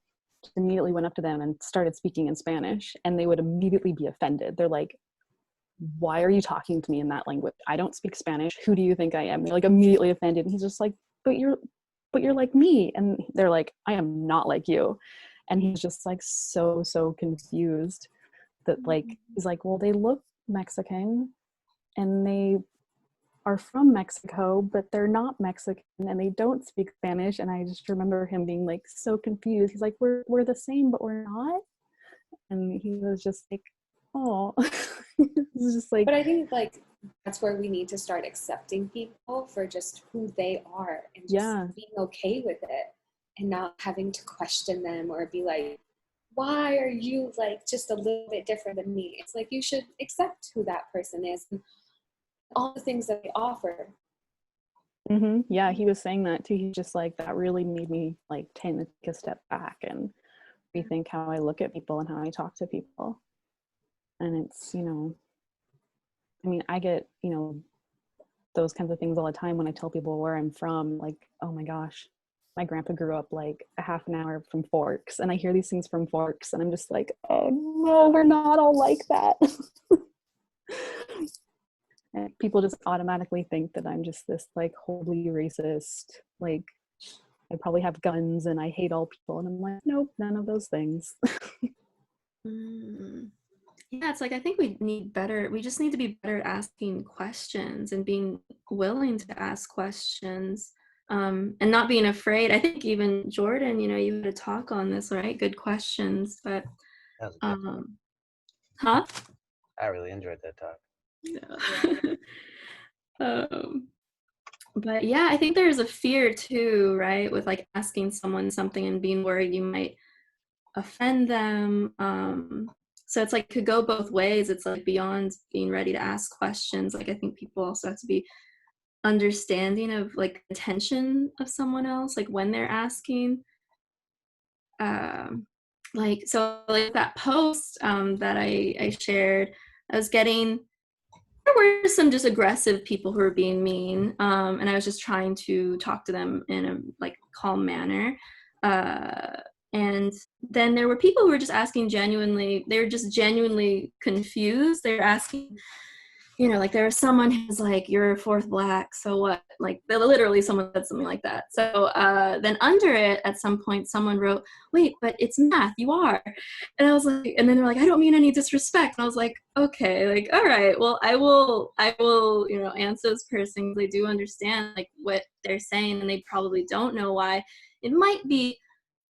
just immediately went up to them and started speaking in Spanish, and they would immediately be offended. They're like, why are you talking to me in that language? I don't speak Spanish. Who do you think I am? They're like immediately offended. And he's just like, but you're like me. And they're like, I am not like you. And he's just like so confused that, like, he's like, well, they look Mexican and they are from Mexico, but they're not Mexican and they don't speak Spanish. And I just remember him being like so confused. He's like, we're the same, but we're not. And he was just like, oh. It's just like, but I think like that's where we need to start accepting people for just who they are, and just being okay with it, and not having to question them or be like, why are you like just a little bit different than me? It's like, you should accept who that person is and all the things that they offer. Mm-hmm. Yeah, he was saying that too. He's just like, that really made me like take a step back and rethink how I look at people and how I talk to people. And it's, I mean, I get, those kinds of things all the time when I tell people where I'm from. Like, oh my gosh, my grandpa grew up like a half an hour from Forks, and I hear these things from Forks, and I'm just like, oh no, we're not all like that. And people just automatically think that I'm just this like wholly racist, like I probably have guns and I hate all people, and I'm like, nope, none of those things. Yeah, it's like, I think we just need to be better at asking questions and being willing to ask questions, and not being afraid. I think even Jordan, you had a talk on this, right? Good questions, but That was a good talk. huh? I really enjoyed that talk. Yeah. But yeah, I think there's a fear too, right, with like asking someone something and being worried you might offend them. So it's like could go both ways. It's like beyond being ready to ask questions. Like I think people also have to be understanding of like intention of someone else, like when they're asking. Like so, like that post that I shared, I was getting there were some just aggressive people who were being mean, and I was just trying to talk to them in a like calm manner. Uh, and then there were people who were just asking genuinely. They were just genuinely confused. They were asking, like there was someone who's like, "You're fourth black, so what?" Like literally, someone said something like that. So then under it, at some point, someone wrote, "Wait, but it's math. You are." And I was like, and then they're like, "I don't mean any disrespect." And I was like, "Okay, like, all right, well, I will, answer this person. They do understand like what they're saying, and they probably don't know why it might be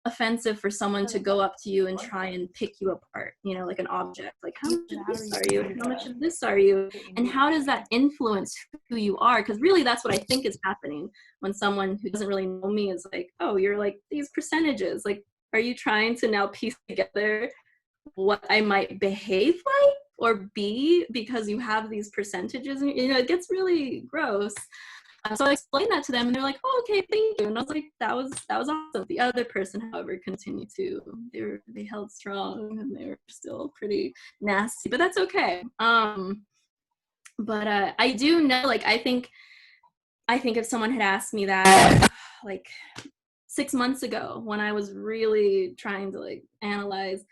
offensive for someone to go up to you and try and pick you apart, like an object. Like, how much of this are you? And how much of this are you? And how does that influence who you are? Because really, that's what I think is happening when someone who doesn't really know me is like, oh, you're like these percentages. Like, are you trying to now piece together what I might behave like or be because you have these percentages? And, it gets really gross. So I explained that to them, and they're like, "Oh, okay, thank you." And I was like, "That was awesome." The other person, however, continued to they held strong, and they were still pretty nasty, but that's okay. But I do know, like, I think if someone had asked me that, like 6 months ago, when I was really trying to like analyze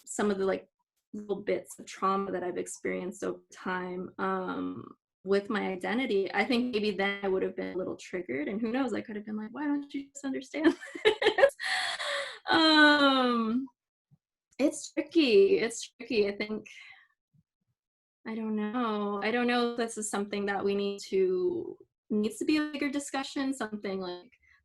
some of the like little bits of trauma that I've experienced over time, with my identity, I think maybe then I would have been a little triggered, and who knows, I could have been like, why don't you just understand this? um it's tricky. I think I don't know if this is something that needs to be a bigger discussion, something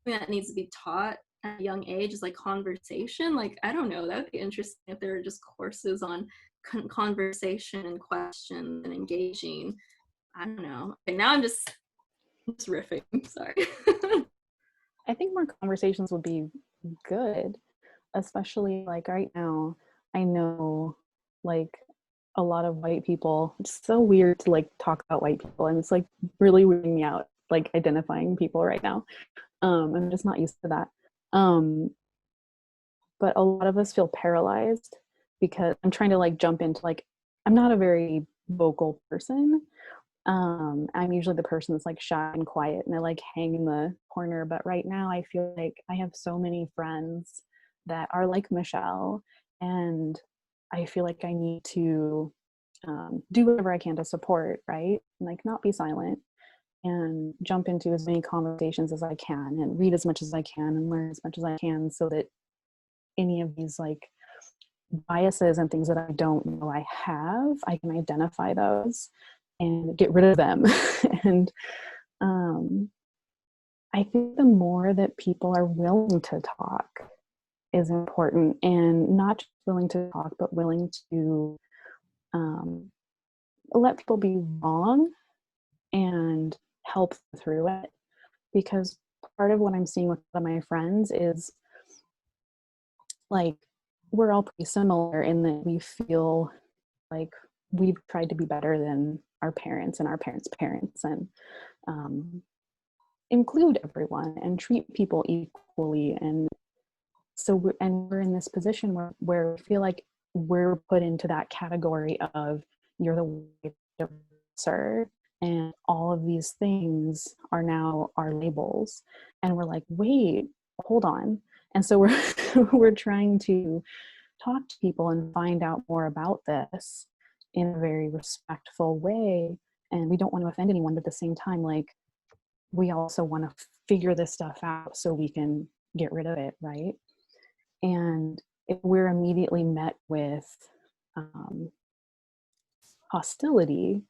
that needs to be taught at a young age, is like conversation. Like, I don't know, that would be interesting if there were just courses on conversation and question and engaging. I don't know. And now I'm just riffing. Sorry. I think more conversations would be good, especially like right now. I know like a lot of white people. It's so weird to like talk about white people, and it's like really weirding me out, like identifying people right now. I'm just not used to that. But a lot of us feel paralyzed because I'm trying to like jump into like, I'm not a very vocal person. I'm usually the person that's like shy and quiet and I like hang in the corner. But right now I feel like I have so many friends that are like Michelle, and I feel like I need to do whatever I can to support, right? And like not be silent and jump into as many conversations as I can and read as much as I can and learn as much as I can, so that any of these like biases and things that I don't know I have, I can identify those and get rid of them. And I think the more that people are willing to talk is important, and not just willing to talk, but willing to let people be wrong and help through it. Because part of what I'm seeing with some of my friends is like we're all pretty similar in that we feel like we've tried to be better than our parents and our parents' parents, and include everyone and treat people equally. And so we're in this position where we feel like we're put into that category of you're the white oppressor, and all of these things are now our labels, and we're like, wait, hold on. And so we're we're trying to talk to people and find out more about this in a very respectful way. And we don't want to offend anyone, but at the same time, like, we also want to figure this stuff out so we can get rid of it, right? And if we're immediately met with hostility,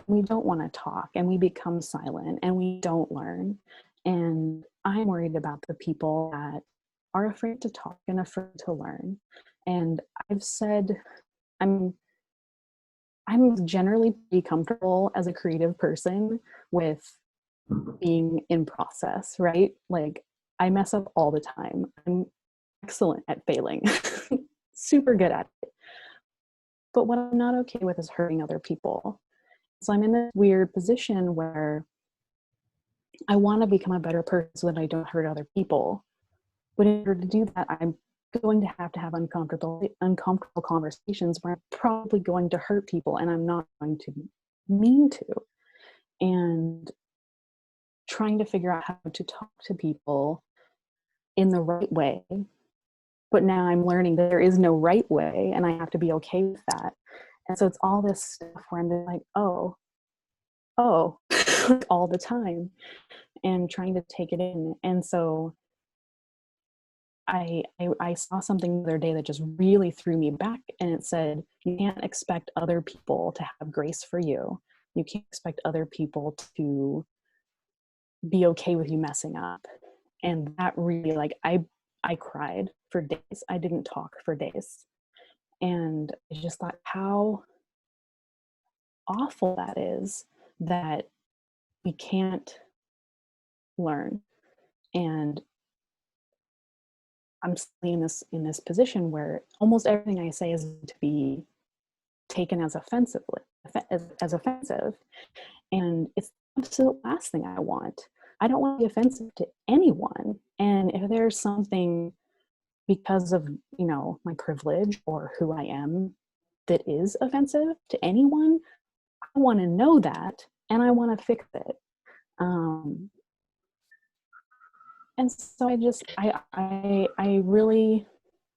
we don't want to talk and we become silent and we don't learn. And I'm worried about the people that are afraid to talk and afraid to learn. And I've said, I'm generally pretty comfortable as a creative person with being in process, right? Like I mess up all the time. I'm excellent at failing, super good at it. But what I'm not okay with is hurting other people. So I'm in this weird position where I want to become a better person so that I don't hurt other people. But in order to do that, I'm going to have uncomfortable conversations where I'm probably going to hurt people, and I'm not going to mean to. And trying to figure out how to talk to people in the right way. But now I'm learning that there is no right way, and I have to be okay with that. And so it's all this stuff where I'm like, oh, all the time, and trying to take it in. And so I saw something the other day that just really threw me back, and it said, you can't expect other people to have grace for you. You can't expect other people to be okay with you messing up. And that really, like, I cried for days. I didn't talk for days. And I just thought how awful that is, that we can't learn. And I'm in this position where almost everything I say is to be taken as offensively, as offensive. And it's the absolute last thing I want. I don't want to be offensive to anyone. And if there's something because of, you know, my privilege or who I am that is offensive to anyone, I want to know that, and I want to fix it. And so I really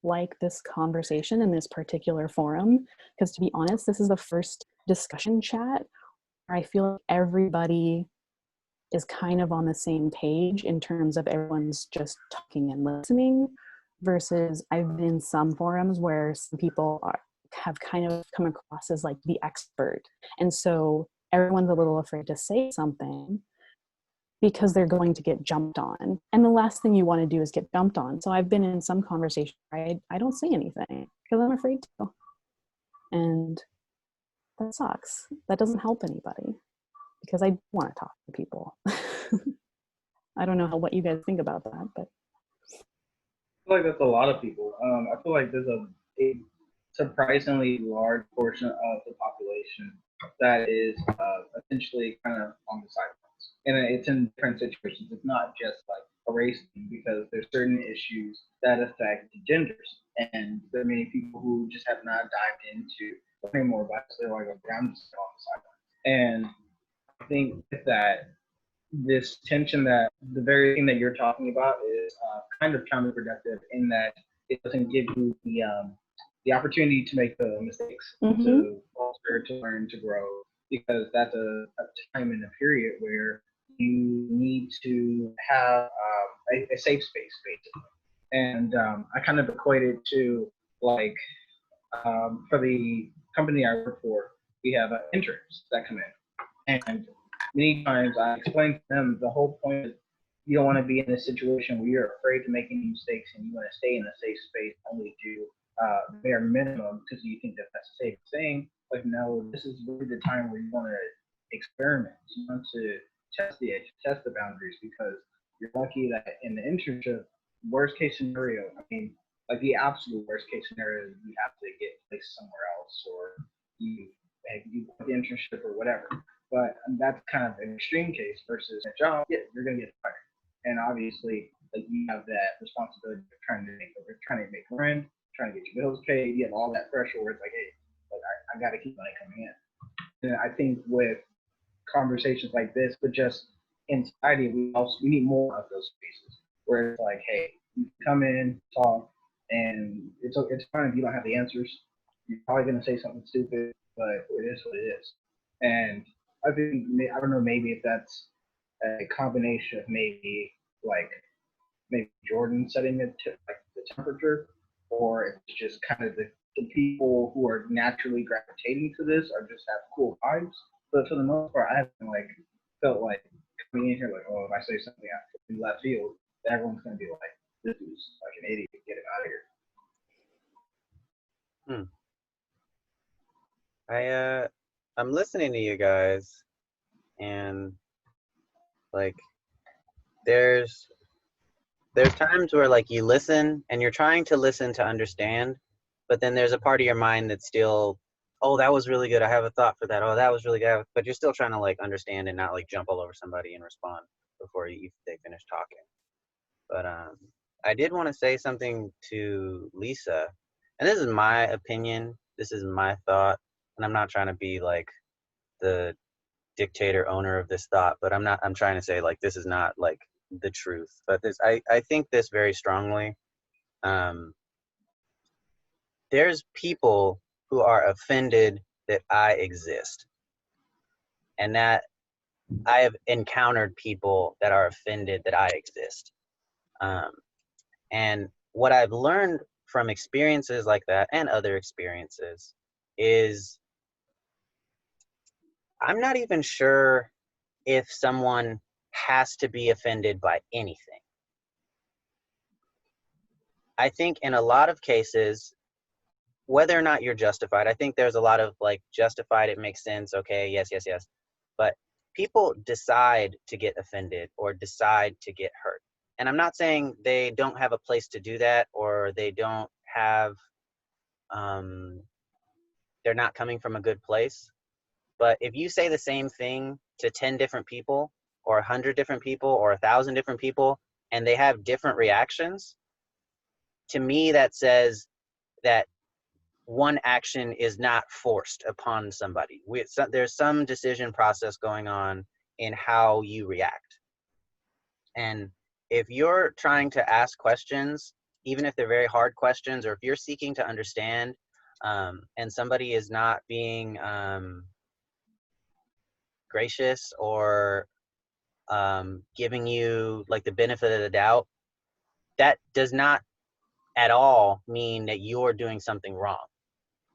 like this conversation in this particular forum, because to be honest, this is the first discussion chat where I feel like everybody is kind of on the same page in terms of everyone's just talking and listening, versus I've been in some forums where some people have kind of come across as like the expert. And so everyone's a little afraid to say something because they're going to get jumped on. And the last thing you want to do is get jumped on. So I've been in some conversation where I don't say anything because I'm afraid to. And that sucks. That doesn't help anybody, because I want to talk to people. I don't know what you guys think about that, but I feel like that's a lot of people. I feel like there's a surprisingly large portion of the population that is essentially kind of on the sidelines, and it's in different situations. It's not just like a race thing, because there's certain issues that affect genders, and there are many people who just have not dived into learning more about it. So they're like, okay, I'm just on the sidelines, and I think that this tension, that the very thing that you're talking about is kind of counterproductive, in that it doesn't give you the opportunity to make the mistakes, to foster, to learn, to grow, because that's a time and a period where you need to have a safe space, basically. And I kind of equate it to, like, for the company I work for, we have interns that come in, and many times I explain to them the whole point is you don't want to be in a situation where you're afraid to make any mistakes, and you want to stay in a safe space, only do bare minimum because you think that that's a safe thing. Like, no, this is really the time where you want to experiment. You want to test the edge, test the boundaries, because you're lucky that in the internship, worst case scenario, I mean, like the absolute worst case scenario, you have to get placed somewhere else, or you quit the internship or whatever. But that's kind of an extreme case, versus a job, yeah, you're going to get fired. And obviously, like, you have that responsibility of trying to make rent, trying to get your bills paid. You have all that pressure where it's like, hey, like, I got to keep money coming in. And I think with conversations like this, but just in society, we need more of those spaces where it's like, hey, you come in, talk, and it's fine if you don't have the answers. You're probably going to say something stupid, but it is what it is. And I think, I don't know, maybe if that's a combination of maybe Jordan setting like the temperature, or it's just kind of the people who are naturally gravitating to this are just have cool vibes. But for the most part, I haven't felt like coming in here like, oh, if I say something out in left field, everyone's gonna be like, this is like an idiot, get him out of here. I I'm listening to you guys, and like there's times where like you listen and you're trying to listen to understand, but then there's a part of your mind that's still, oh, that was really good, I have a thought for that, oh, that was really good, but you're still trying to like understand and not like jump all over somebody and respond before they finish talking. But I did want to say something to Lisa, and this is my opinion, this is my thought, and I'm not trying to be like the dictator owner of this thought, but I'm trying to say like this is not like the truth, but this I think this very strongly. um there's people who are offended that I exist, and that I have encountered people that are offended that I exist. um and what I've learned from experiences like that and other experiences is I'm not even sure if someone has to be offended by anything. I think in a lot of cases, whether or not you're justified, I think there's a lot of like justified, it makes sense, okay, yes, yes, yes. But people decide to get offended or decide to get hurt. And I'm not saying they don't have a place to do that, or they don't have, they're not coming from a good place. But if you say the same thing to 10 different people, or 100 different people, or 1,000 different people, and they have different reactions, to me that says that one action is not forced upon somebody. There's some decision process going on in how you react. And if you're trying to ask questions, even if they're very hard questions, or if you're seeking to understand, and somebody is not being gracious or giving you like the benefit of the doubt, that does not at all mean that you're doing something wrong.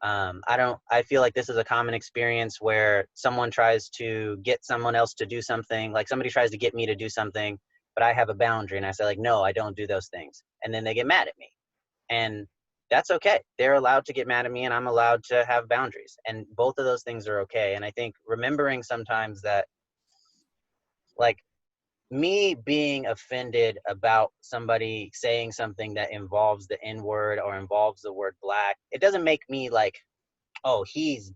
I feel like this is a common experience where someone tries to get someone else to do something, like somebody tries to get me to do something, but I have a boundary and I say like, no, I don't do those things. And then they get mad at me, and that's okay. They're allowed to get mad at me, and I'm allowed to have boundaries, and both of those things are okay. And I think remembering sometimes that like me being offended about somebody saying something that involves the N word or involves the word black, it doesn't make me like, oh, he's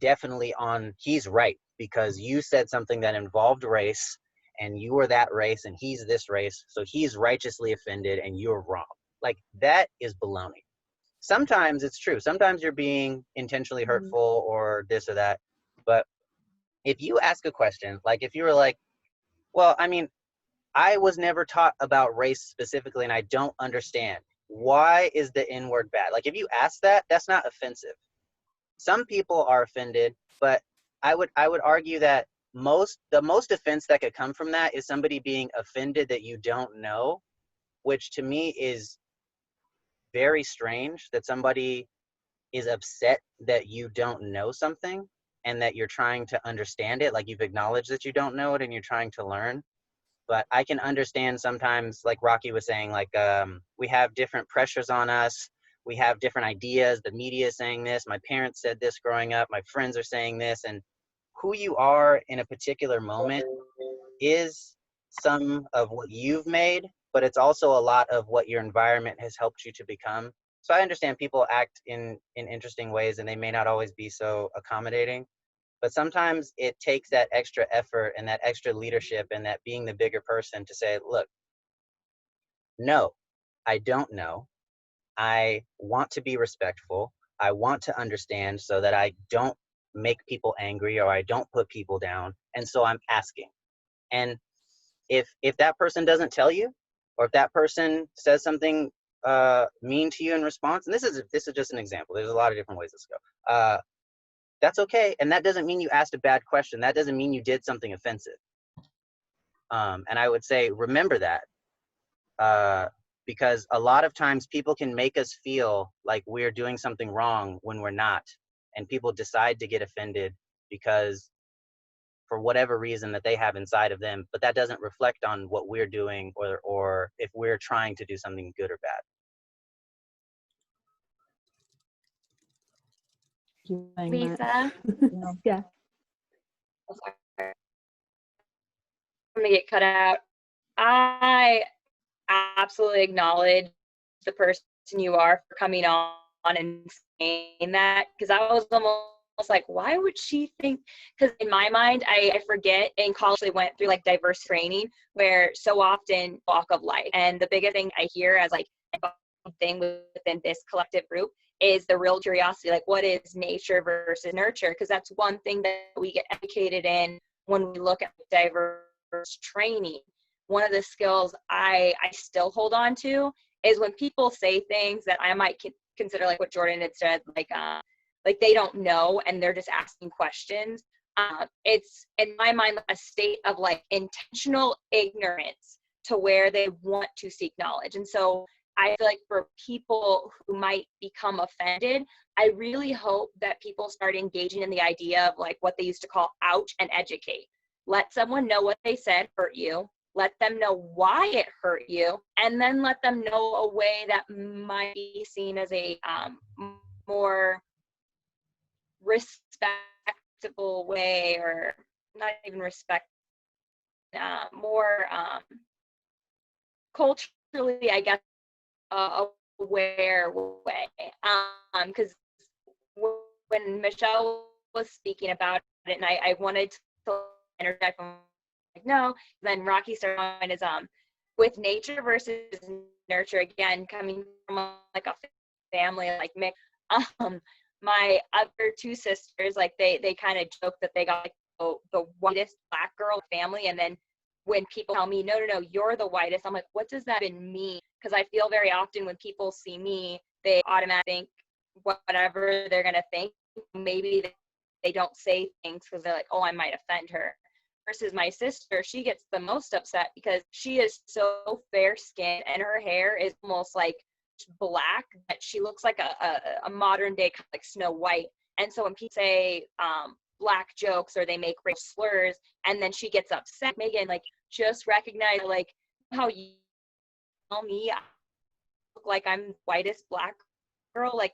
right because you said something that involved race and you were that race and he's this race, so he's righteously offended and you're wrong. Like, that is baloney. Sometimes it's true. Sometimes you're being intentionally hurtful or this or that. But if you ask a question, like if you were like, well, I mean, I was never taught about race specifically and I don't understand. Why is the N word bad? Like if you ask that, that's not offensive. Some people are offended, but I would argue that the most offense that could come from that is somebody being offended that you don't know, which to me is very strange, that somebody is upset that you don't know something and that you're trying to understand it, like you've acknowledged that you don't know it and you're trying to learn. But I can understand sometimes, like Rocky was saying, like we have different pressures on us. We have different ideas. The media is saying this. My parents said this growing up. My friends are saying this. And who you are in a particular moment is some of what you've made, but it's also a lot of what your environment has helped you to become. So I understand people act in interesting ways and they may not always be so accommodating. But sometimes it takes that extra effort and that extra leadership and that being the bigger person to say, look, no, I don't know. I want to be respectful. I want to understand so that I don't make people angry or I don't put people down. And so I'm asking. And if that person doesn't tell you, or if that person says something mean to you in response, and this is just an example. There's a lot of different ways this go. That's okay. And that doesn't mean you asked a bad question. That doesn't mean you did something offensive. And I would say, remember that, because a lot of times people can make us feel like we're doing something wrong when we're not. And people decide to get offended because for whatever reason that they have inside of them, but that doesn't reflect on what we're doing or if we're trying to do something good or bad. You saying Lisa? that. Yeah. I'm gonna get cut out. I absolutely acknowledge the person you are for coming on and saying that, because I was almost like, why would she think? Because in my mind, I forget in college they went through like diverse training where so often walk of life, and the biggest thing I hear as like thing within this collective group is the real curiosity, like what is nature versus nurture, because that's one thing that we get educated in when we look at diverse training. One of the skills I still hold on to is when people say things that I might consider, like what Jordan had said, like they don't know and they're just asking questions. It's in my mind a state of like intentional ignorance to where they want to seek knowledge. And so I feel like for people who might become offended, I really hope that people start engaging in the idea of like what they used to call ouch and educate. Let someone know what they said hurt you. Let them know why it hurt you, and then let them know a way that might be seen as a more respectable way, or not even respect, more culturally, I guess, aware way. Because when Michelle was speaking about it, and I wanted to interject, like, no, then Rocky started on is with nature versus nurture, again, coming from like a family like mix. My other two sisters, like they kind of joke that they got like the whitest black girl family, and then when people tell me, no, you're the whitest, I'm like, what does that even mean? Because I feel very often when people see me, they automatically think whatever they're gonna think. Maybe they don't say things because they're like, oh, I might offend her. Versus my sister, she gets the most upset because she is so fair skinned and her hair is almost like black that she looks like a modern day like Snow White. And so when people say black jokes or they make racial slurs, and then she gets upset, Megan, like just recognize like how you tell me I look like I'm whitest black girl, like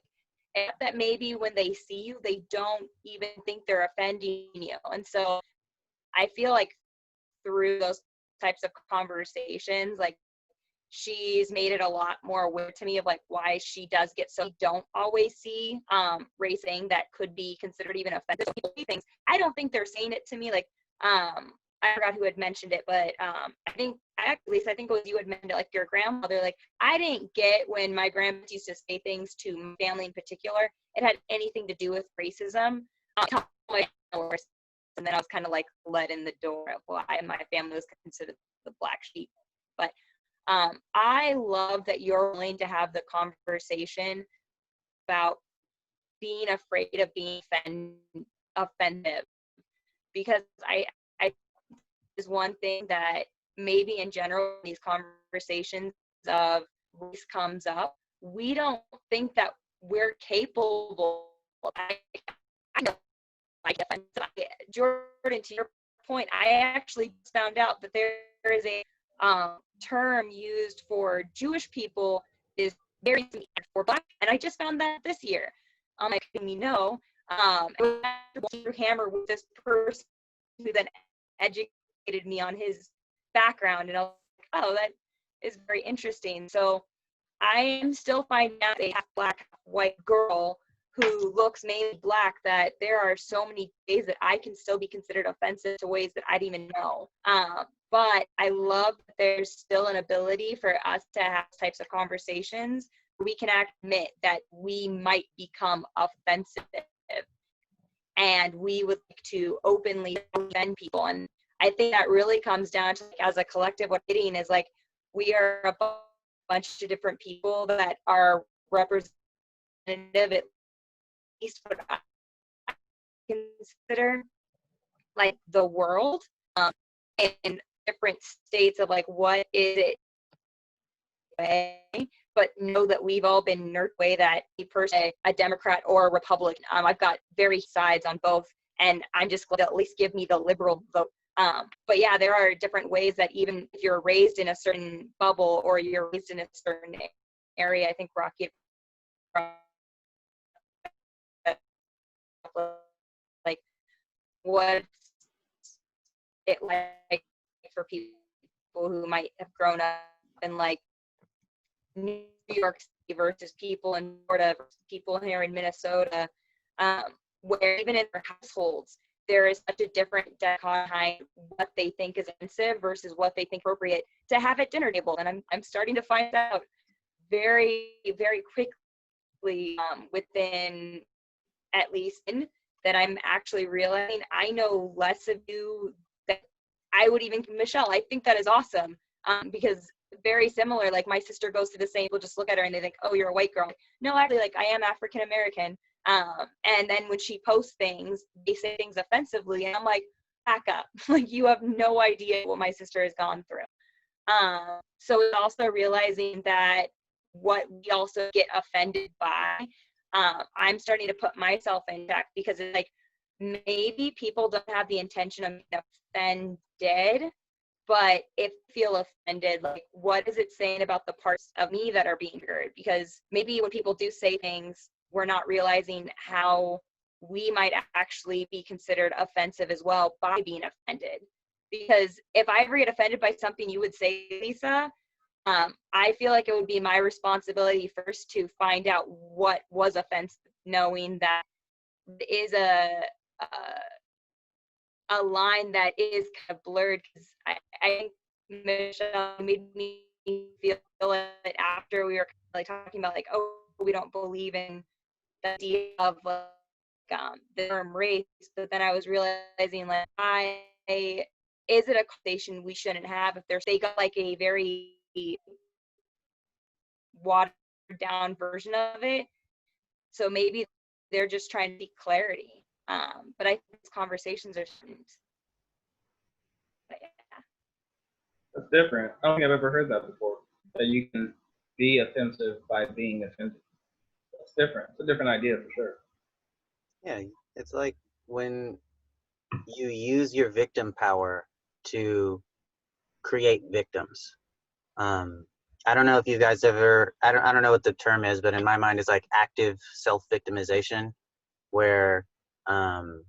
that maybe when they see you, they don't even think they're offending you. And so I feel like through those types of conversations, like she's made it a lot more aware to me of like why she does get so don't always see racing that could be considered even offensive. So people see things, I don't think they're saying it to me. Like I forgot who had mentioned it, but I think at least I think it was you had mentioned it, like your grandmother. Like I didn't get when my grandparents used to say things to my family in particular, it had anything to do with racism. And then I was kind of like let in the door of why my family was considered the black sheep. But I love that you're willing to have the conversation about being afraid of being offensive, because I is one thing that maybe in general these conversations of race comes up, we don't think that we're capable. I know, like Jordan, to your point, I actually found out that there is a term used for Jewish people is very for black, and I just found that this year. Like me know, through Hammer with this person who then educated me on his background, and I was like, oh, that is very interesting. So I am still finding out a half black, half white girl who looks mainly black, that there are so many ways that I can still be considered offensive to ways that I didn't even know. But I love that there's still an ability for us to have types of conversations where we can admit that we might become offensive and we would like to openly offend people. And I think that really comes down to, like, as a collective, what hitting is like, we are a bunch of different people that are representative, at least what I consider like the world, in different states of like what is it way, but know that we've all been nerd way that a person, a Democrat or a Republican. I've got very sides on both, and I'm just glad to at least give me the liberal vote. But yeah, there are different ways that even if you're raised in a certain bubble or you're raised in a certain area, I think Rocky, like what's it like for people who might have grown up in like New York City versus people in Florida versus people here in Minnesota, um, where even in their households, there is such a different dichotomy behind what they think is offensive versus what they think appropriate to have at dinner table. And I'm starting to find out very, very quickly within at least that I'm actually realizing I know less of you that I would even, Michelle, I think that is awesome, because very similar, like my sister goes to the same, people just look at her and they think, oh, you're a white girl. No, actually, like I am African American. And then when she posts things, they say things offensively, and I'm like, back up. Like, you have no idea what my sister has gone through. So it's also realizing that what we also get offended by, I'm starting to put myself in check, because it's like, maybe people don't have the intention of being offended, but if I feel offended, like, what is it saying about the parts of me that are being heard? Because maybe when people do say things, we're not realizing how we might actually be considered offensive as well by being offended. Because if I ever get offended by something you would say, Lisa, I feel like it would be my responsibility first to find out what was offensive, knowing that is a line that is kind of blurred. Because I think Michelle made me feel it after we were like talking about like, oh, we don't believe in the idea of like the term race, but then I was realizing like, is it a conversation we shouldn't have if they got like a very watered down version of it? So maybe they're just trying to seek clarity. But I think these conversations are shouldn't. But yeah. That's different. I don't think I've ever heard that before. That you can be offensive by being offended. That's different. It's a different idea for sure. Yeah, it's like when you use your victim power to create victims. Um, I don't know if you guys ever, I don't know what the term is, but in my mind it's like active self-victimization, where um,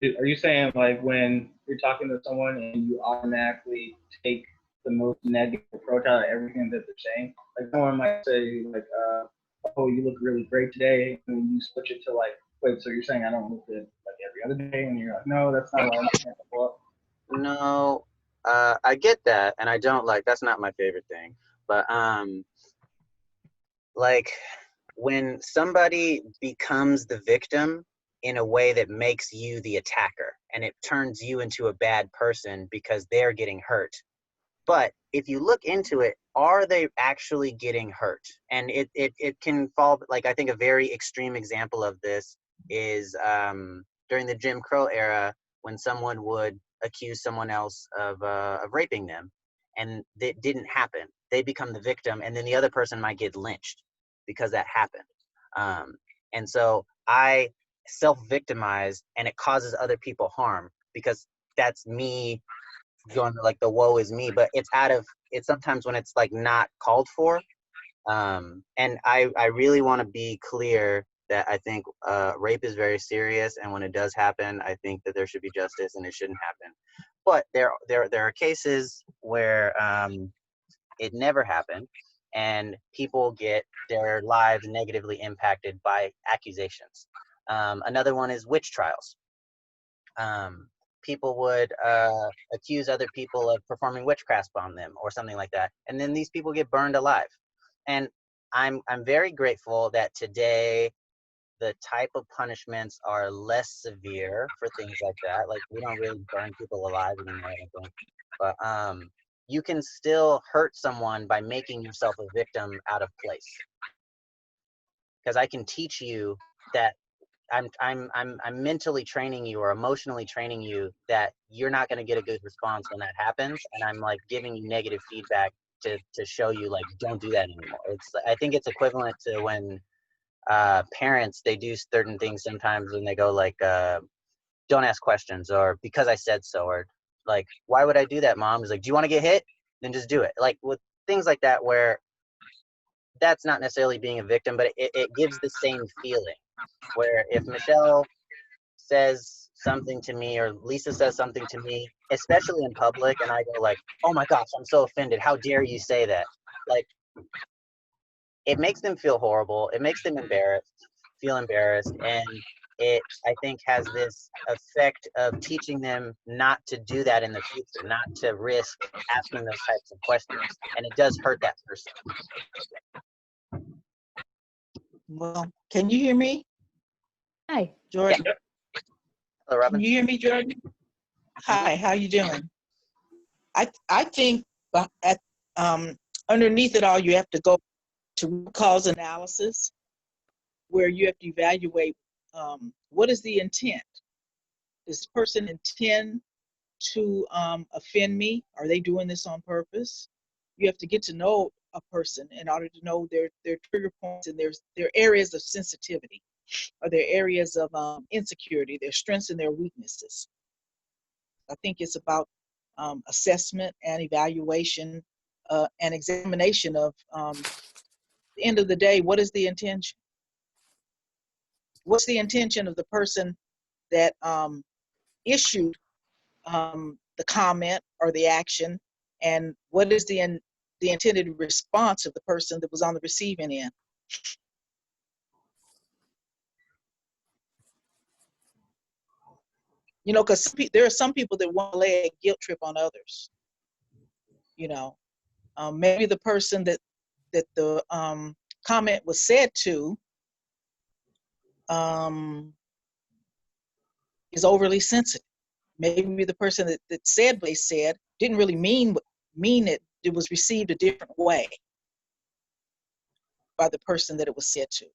Are you saying like when you're talking to someone and you automatically take the most negative approach out of everything that they're saying? Like someone might say like, "Oh, you look really great today," and you switch it to like, "Wait, so you're saying I don't look good like every other day?" And you're like, "No, that's not what I'm saying." Well, no, I get that, and I don't like, that's not my favorite thing, but like when somebody becomes the victim in a way that makes you the attacker, and it turns you into a bad person because they're getting hurt. But if you look into it, are they actually getting hurt? And it can fall, like, I think a very extreme example of this is during the Jim Crow era, when someone would accuse someone else of raping them, and it didn't happen. They become the victim, and then the other person might get lynched because that happened. Um, and so I self-victimize, and it causes other people harm because that's me going to like the woe is me, but it's sometimes when it's like not called for. And I really want to be clear that I think rape is very serious, and when it does happen, I think that there should be justice and it shouldn't happen. But there are cases where it never happened, and people get their lives negatively impacted by accusations. Another one is witch trials. People would accuse other people of performing witchcraft on them or something like that, and then these people get burned alive. And I'm very grateful that today the type of punishments are less severe for things like that. Like, we don't really burn people alive anymore, I don't think. But you can still hurt someone by making yourself a victim out of place. Because I can teach you that I'm mentally training you or emotionally training you that you're not going to get a good response when that happens, and I'm like giving you negative feedback to show you like, don't do that anymore. I think it's equivalent to when parents, they do certain things sometimes when they go like, don't ask questions, or because I said so, or like, why would I do that, mom? Is like, do you want to get hit? Then just do it. Like with things like that, where that's not necessarily being a victim, but it gives the same feeling. Where if Michelle says something to me, or Lisa says something to me, especially in public, and I go like, oh my gosh, I'm so offended. How dare you say that? Like, it makes them feel horrible. It makes them feel embarrassed. And it, I think, has this effect of teaching them not to do that in the future, not to risk asking those types of questions. And it does hurt that person. Well, can you hear me, Hi. Jordan? Hello, Robin. Can you hear me, Jordan? Hi, how you doing? I think at underneath it all, you have to go to root cause analysis, where you have to evaluate what is the intent. Does this person intend to offend me? Are they doing this on purpose? You have to get to know a person in order to know their trigger points and their areas of sensitivity, or their areas of insecurity, their strengths and their weaknesses. I think it's about assessment and evaluation and examination of, at the end of the day, what is the intention? What's the intention of the person that issued the comment or the action, and what is the intended response of the person that was on the receiving end? You know, because there are some people that want to lay a guilt trip on others. You know, maybe the person that the comment was said to is overly sensitive. Maybe the person that said what they said didn't really mean it. It was received a different way by the person that it was said to.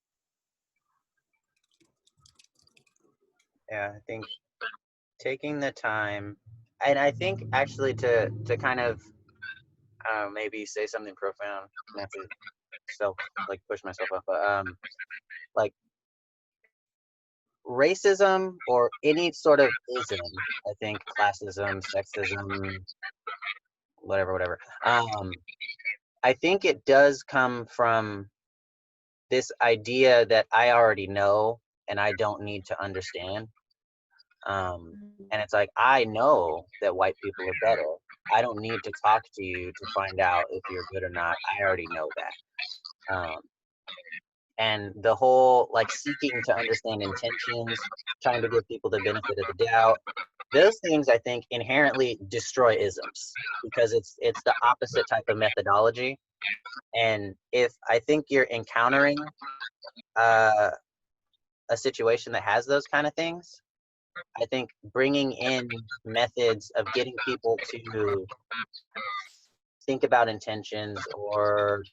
Yeah, I think taking the time, and I think actually to kind of maybe say something profound, not to push myself up, but like racism or any sort of ism, I think classism, sexism, whatever, I think it does come from this idea that I already know and I don't need to understand. And it's like, I know that white people are better. I don't need to talk to you to find out if you're good or not. I already know that. And the whole seeking to understand intentions, trying to give people the benefit of the doubt, those things I think inherently destroy isms, because it's the opposite type of methodology. And if I think you're encountering a situation that has those kind of things, I think bringing in methods of getting people to think about intentions or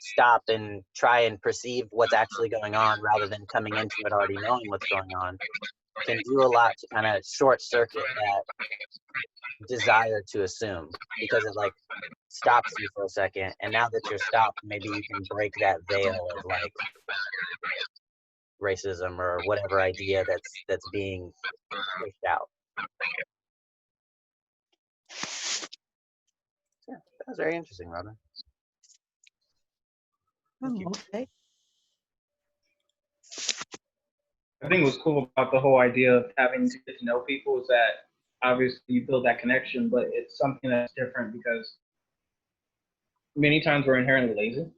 stop and try and perceive what's actually going on rather than coming into it already knowing what's going on can do a lot to kind of short circuit that desire to assume, because it stops you for a second, and now that you're stopped, maybe you can break that veil of racism or whatever idea that's being pushed out. Yeah, that was very interesting, Robin. Okay. I think what's cool about the whole idea of having to get to know people is that obviously you build that connection, but it's something that's different because many times we're inherently lazy.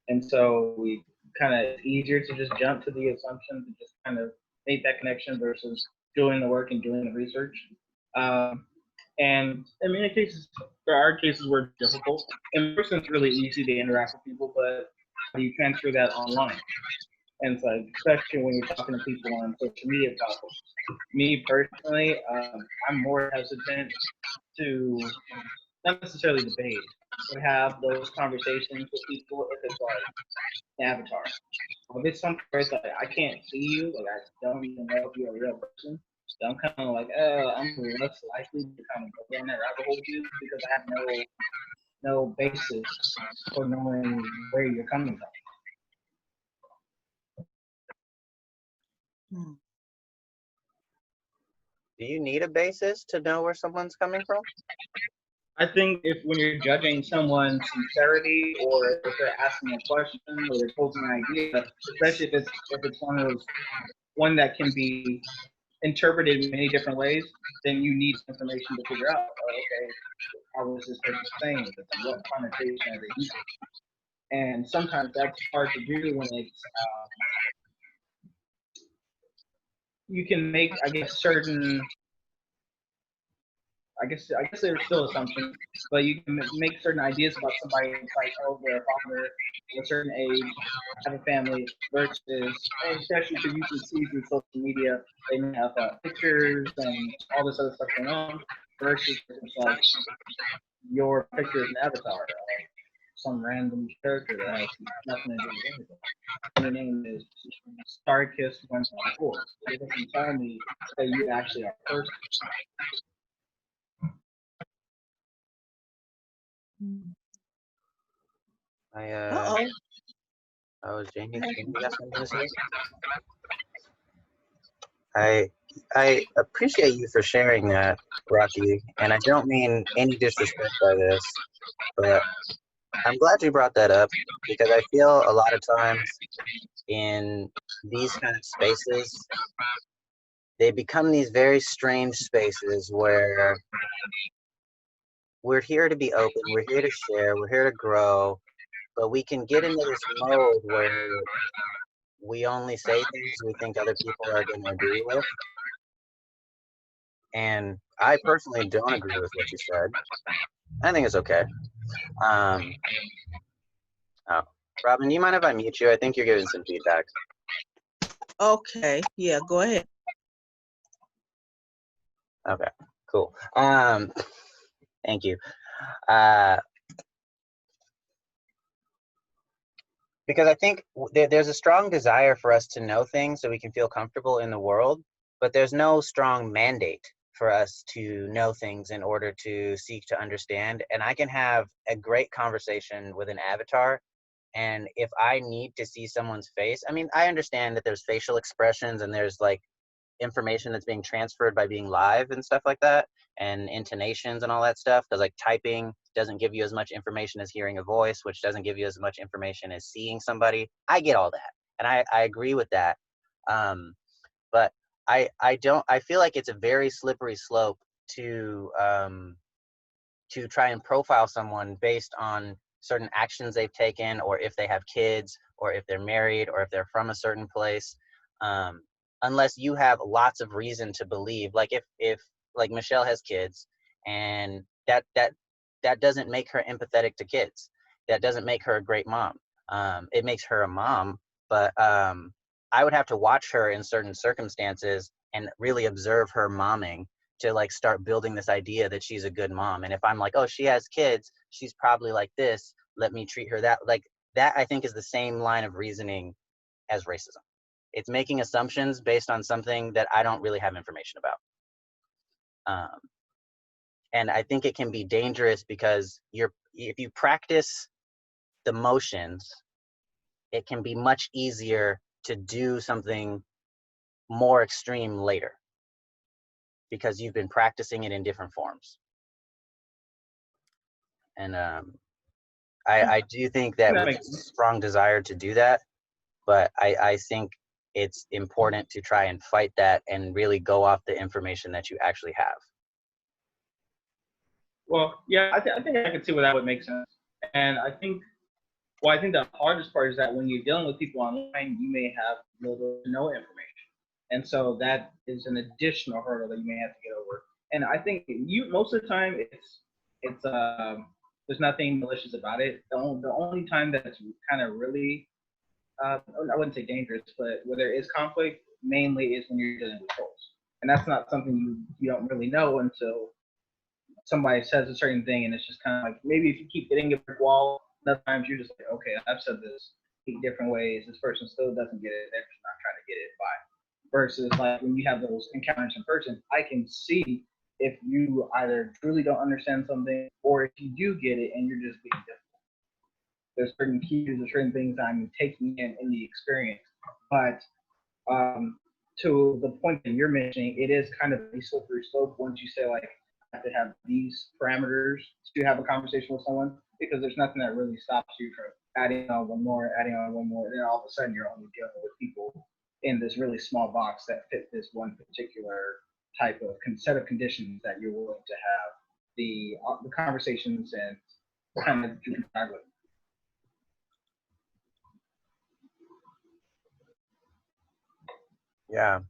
And so we it's easier to just jump to the assumptions and just kind of make that connection versus doing the work and doing the research. And in many cases, there are cases where it's difficult. In person, it's really easy to interact with people, but how do you transfer that online? And it's especially when you're talking to people on social media platforms. Me personally, I'm more hesitant to not necessarily debate, but have those conversations with people if it's an avatar. If it's something where it's I can't see you, I don't even know if you're a real person, then I'm kind of I'm less likely to kind of go down that rabbit hole with you because I have no basis for knowing where you're coming from. Do you need a basis to know where someone's coming from? I think when you're judging someone's sincerity, or if they're asking a question or they're posing an idea, especially if it's one that can be interpreted in many different ways, then you need information to figure out, okay, how was this person saying this? What connotation are they using? And sometimes that's hard to do when it's you can make, I guess, certain. I guess there's still assumptions, but you can make certain ideas about somebody. It's like, oh, they're a father of a certain age, have a family, versus, and especially because you can see through social media, they may have pictures and all this other stuff going on, versus it's like your picture is an avatar of some random character that has nothing to do with anything. And your name is Starkiss124. It doesn't tell me that you actually are a person. I Uh-oh. oh, Jamie, you got something to say? I appreciate you for sharing that, Rocky, and I don't mean any disrespect by this, but I'm glad you brought that up because I feel a lot of times in these kind of spaces, they become these very strange spaces where we're here to be open, we're here to share, we're here to grow, but we can get into this mode where we only say things we think other people are going to agree with. And I personally don't agree with what you said. I think it's okay. Oh, Robin, you mind if I mute you? I think you're giving some feedback. Okay. Yeah, go ahead. Okay, cool. Thank you. Because I think there's a strong desire for us to know things so we can feel comfortable in the world, but there's no strong mandate for us to know things in order to seek to understand. And I can have a great conversation with an avatar, and if I need to see someone's face, I mean, I understand that there's facial expressions and there's like information that's being transferred by being live and stuff like that, and intonations and all that stuff, because like typing doesn't give you as much information as hearing a voice, which doesn't give you as much information as seeing somebody. I get all that, and I agree with that. But I feel like it's a very slippery slope to try and profile someone based on certain actions they've taken, or if they have kids, or if they're married, or if they're from a certain place, unless you have lots of reason to believe. Like if like Michelle has kids, and that doesn't make her empathetic to kids. That doesn't make her a great mom. It makes her a mom, but I would have to watch her in certain circumstances and really observe her momming to like start building this idea that she's a good mom. And if I'm like, oh, she has kids, she's probably like this, let me treat her that, like that, I think is the same line of reasoning as racism. It's making assumptions based on something that I don't really have information about. And I think it can be dangerous because if you practice the motions, it can be much easier to do something more extreme later because you've been practicing it in different forms. And I do think that we have a strong desire to do that, but I think it's important to try and fight that and really go off the information that you actually have. Well, yeah, I think I can see where that would make sense. And I think the hardest part is that when you're dealing with people online, you may have little to no information. And so that is an additional hurdle that you may have to get over. And I think most of the time it's there's nothing malicious about it. The only time that it's kind of really I wouldn't say dangerous, but where there is conflict mainly is when you're dealing with trolls. And that's not something you don't really know until somebody says a certain thing, and it's just kind of like, maybe if you keep hitting a brick wall, other times you're just like, okay, I've said this 8 different ways. This person still doesn't get it. They're just not trying to get it by. Versus like when you have those encounters in person, I can see if you either truly don't understand something or if you do get it and you're just being difficult. There's certain cues or certain things I'm taking in the experience. But to the point that you're mentioning, it is kind of a slippery slope once you say like, I have to have these parameters to have a conversation with someone, because there's nothing that really stops you from adding on one more, and then all of a sudden you're only dealing with people in this really small box that fit this one particular type of set of conditions that you're willing to have the conversations and kind of you can drive with. Yeah,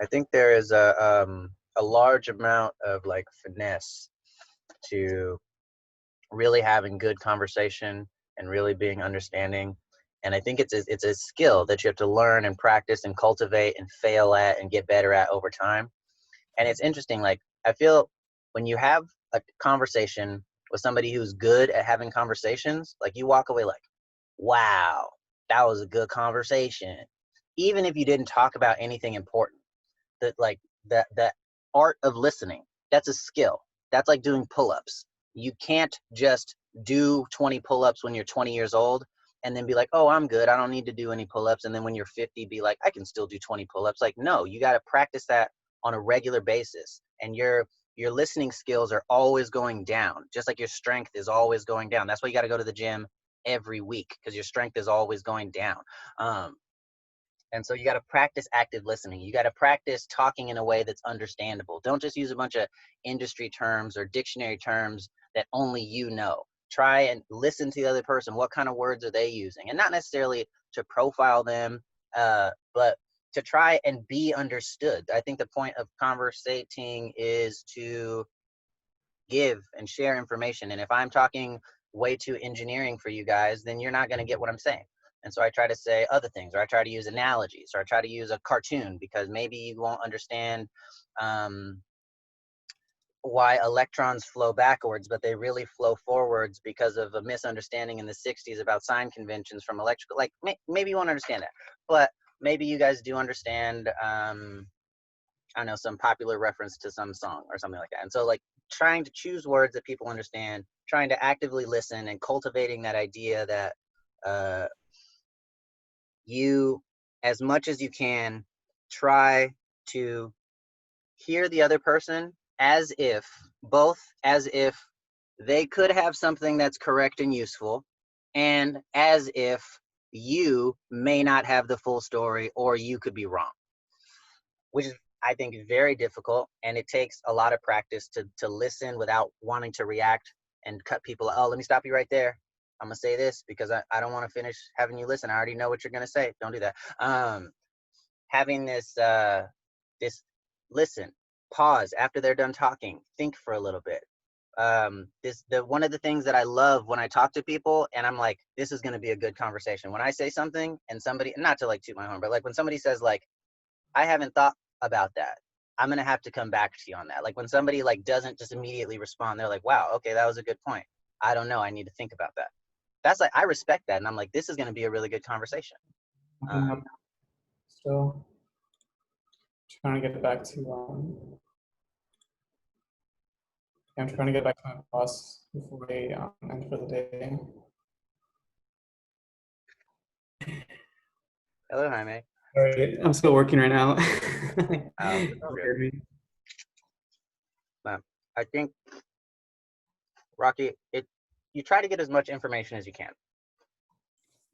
I think there is a large amount of like finesse to really having good conversation and really being understanding. And I think it's a skill that you have to learn and practice and cultivate and fail at and get better at over time. And it's interesting, like I feel when you have a conversation with somebody who's good at having conversations, like you walk away like, wow, that was a good conversation. Even if you didn't talk about anything important, that like that art of listening, that's a skill. That's like doing pull-ups. You can't just do 20 pull-ups when you're 20 years old and then be like, oh, I'm good, I don't need to do any pull-ups, and then when you're 50 be like, I can still do 20 pull-ups. Like, no, you got to practice that on a regular basis, and your listening skills are always going down, just like your strength is always going down. That's why you got to go to the gym every week, because your strength is always going down. And so you got to practice active listening. You got to practice talking in a way that's understandable. Don't just use a bunch of industry terms or dictionary terms that only you know. Try and listen to the other person. What kind of words are they using? And not necessarily to profile them, but to try and be understood. I think the point of conversating is to give and share information. And if I'm talking way too engineering for you guys, then you're not going to get what I'm saying. And so I try to say other things, or I try to use analogies, or I try to use a cartoon, because maybe you won't understand why electrons flow backwards, but they really flow forwards because of a misunderstanding in the 60s about sign conventions from electrical. Like maybe you won't understand that, but maybe you guys do understand, I don't know, some popular reference to some song or something like that. And so like trying to choose words that people understand, trying to actively listen, and cultivating that idea that you, as much as you can, try to hear the other person as if they could have something that's correct and useful, and as if you may not have the full story or you could be wrong, which is, I think, very difficult, and it takes a lot of practice to listen without wanting to react and cut people. Oh, let me stop you right there. I'm gonna say this because I don't want to finish having you listen. I already know what you're gonna say. Don't do that. Having this listen, pause after they're done talking, think for a little bit. One of the things that I love when I talk to people and I'm like, this is gonna be a good conversation. When I say something and somebody, not to like toot my horn, but like when somebody says like, I haven't thought about that, I'm gonna have to come back to you on that. Like when somebody like doesn't just immediately respond, they're like, wow, okay, that was a good point. I don't know, I need to think about that. That's like, I respect that, and I'm like, this is gonna be a really good conversation. Still trying to get back to I'm trying to get back to my boss before we end for the day. Hello, Jaime. Sorry, I'm still working right now. I think, Rocky, you try to get as much information as you can.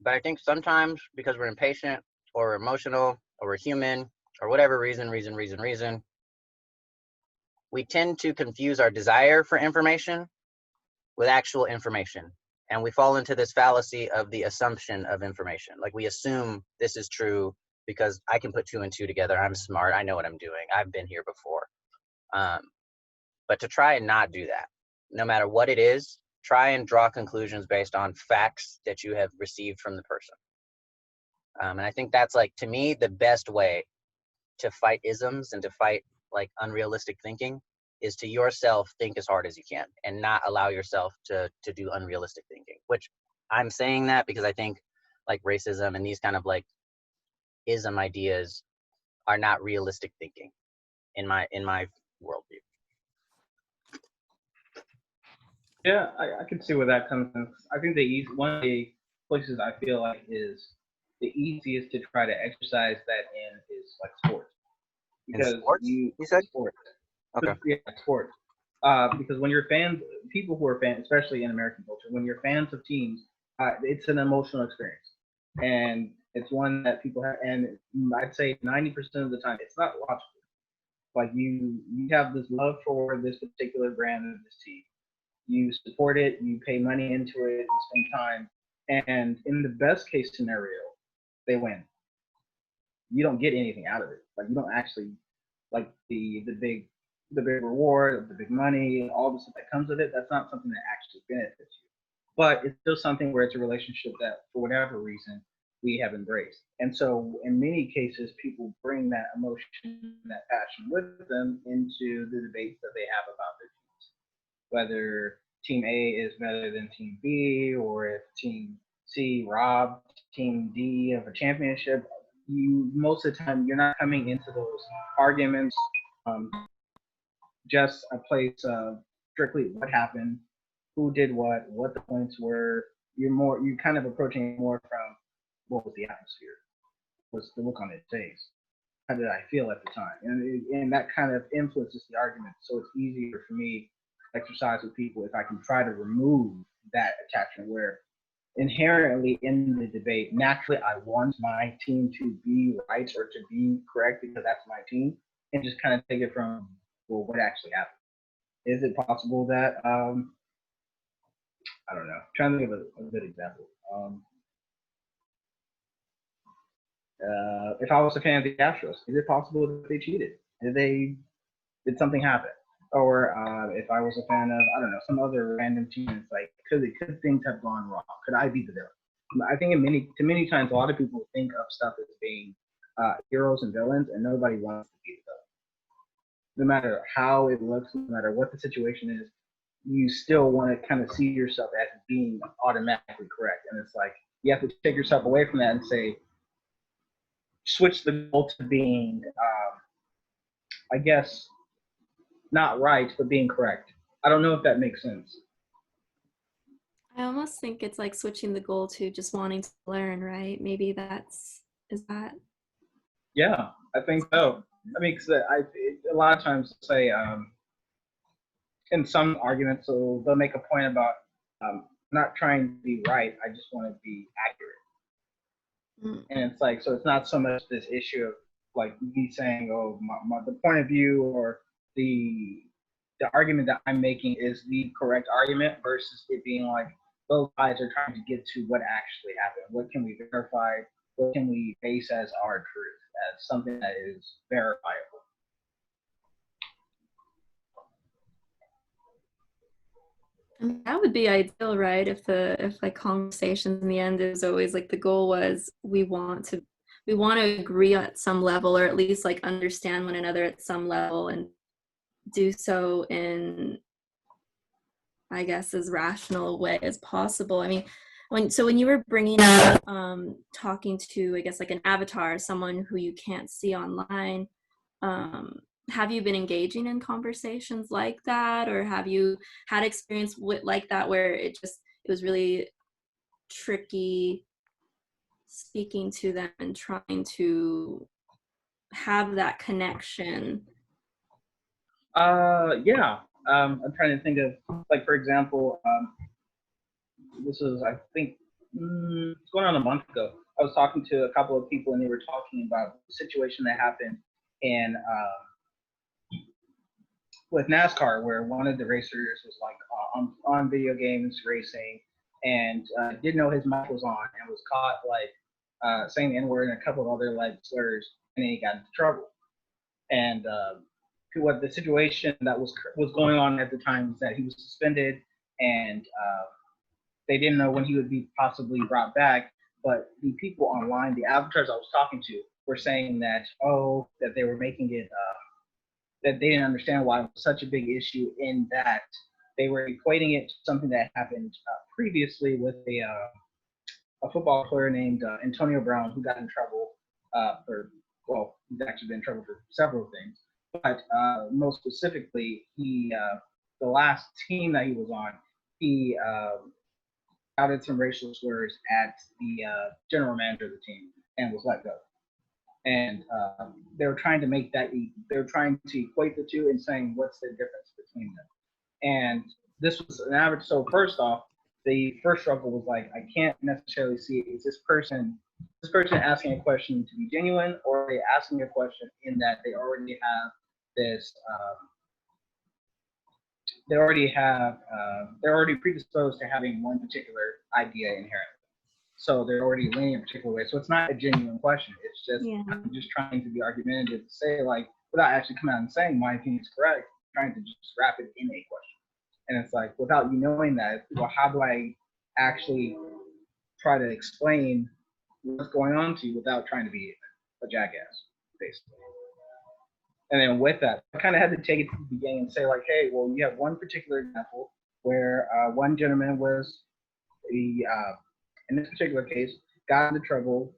But I think sometimes because we're impatient or emotional or we're human or whatever reason, we tend to confuse our desire for information with actual information. And we fall into this fallacy of the assumption of information. Like we assume this is true because I can put two and two together. I'm smart. I know what I'm doing. I've been here before. But to try and not do that, no matter what it is, try and draw conclusions based on facts that you have received from the person. And I think that's like, to me, the best way to fight isms and to fight like unrealistic thinking is to yourself think as hard as you can and not allow yourself to do unrealistic thinking, which I'm saying that because I think like racism and these kind of like ism ideas are not realistic thinking in my worldview. Yeah, I can see where that comes from. I think one of the places I feel like is the easiest to try to exercise that in is like sports. Because in sports? You said? Sports. Okay. Yeah, sports. Because when you're fans, people who are fans, especially in American culture, when you're fans of teams, it's an emotional experience. And It's one that people have, and I'd say 90% of the time, it's not logical. Like you have this love for this particular brand of this team. You support it, you pay money into it, you spend time, and in the best case scenario, they win. You don't get anything out of it. Like you don't actually like the big reward, the big money, all the stuff that comes with it. That's not something that actually benefits you. But it's still something where it's a relationship that, for whatever reason, we have embraced. And so, in many cases, people bring that emotion, that passion with them into the debates that they have about their teams, whether Team A is better than Team B, or if Team C robbed Team D of a championship. You most of the time you're not coming into those arguments um, just a place of strictly what happened, who did what the points were. You're kind of approaching more from what was the atmosphere, what's the look on his face, how did I feel at the time, and that kind of influences the argument. So it's easier for me to exercise with people if I can try to remove that attachment where inherently in the debate, naturally I want my team to be right or to be correct because that's my team, and just kind of take it from, well, what actually happened. Is it possible that I don't know? I'm trying to think of a good example. If I was a fan of the Astros, is it possible that they cheated? Did something happen? Or if I was a fan of, I don't know, some other random team, it's like could things have gone wrong? Could I be the villain? I think many times a lot of people think of stuff as being heroes and villains, and nobody wants to be the villain. No matter how it looks, no matter what the situation is, you still want to kind of see yourself as being automatically correct. And it's like you have to take yourself away from that and say, switch the goal to being, I guess, not right, but being correct. I don't know if that makes sense. I almost think it's like switching the goal to just wanting to learn, right? Maybe is that? Yeah, I think so. I mean, cause a lot of times say in some arguments, so they'll make a point about not trying to be right. I just want to be accurate. And it's like, so it's not so much this issue of like me saying, oh, the point of view or the argument that I'm making is the correct argument versus it being like both sides are trying to get to what actually happened. What can we verify? What can we base as our truth, as something that is verifiable? That would be ideal, right? If like conversations in the end is always like the goal was we want to agree at some level, or at least like understand one another at some level, and do so in, I guess, as rational a way as possible. I mean, when you were bringing up talking to, I guess, like an avatar, someone who you can't see online, have you been engaging in conversations like that, or have you had experience with like that where it was really tricky speaking to them and trying to have that connection? Yeah. I'm trying to think of, like, for example, this was, I think, it's going on a month ago. I was talking to a couple of people, and they were talking about the situation that happened in with NASCAR, where one of the racers was like on video games racing, and didn't know his mic was on, and was caught like saying the N-word and a couple of other like slurs, and then he got into trouble. And what the situation that was going on at the time was that he was suspended, and they didn't know when he would be possibly brought back. But the people online, the avatars I was talking to, were saying that that they were making it that they didn't understand why it was such a big issue, in that they were equating it to something that happened previously with a football player named Antonio Brown, who got in trouble he's actually been in trouble for several things. But most specifically, the last team that he was on, he outed some racial slurs at the general manager of the team and was let go. And they were trying to equate the two and saying, what's the difference between them? And this was an average. So first off, the first struggle was like, I can't necessarily see, is this person this person asking a question to be genuine, or are they asking a question in that they already have this, they're already predisposed to having one particular idea inherently. So they're already leaning a particular way. So it's not a genuine question. It's just, I'm just trying to be argumentative to say, like, without actually coming out and saying my opinion is correct, trying to just wrap it in a question. And it's like, without you knowing that, well, how do I actually try to explain what's going on to you without trying to be a jackass, basically? And then with that, I kind of had to take it to the beginning and say, like, hey, well, you have one particular example where one gentleman was, in this particular case, got into trouble,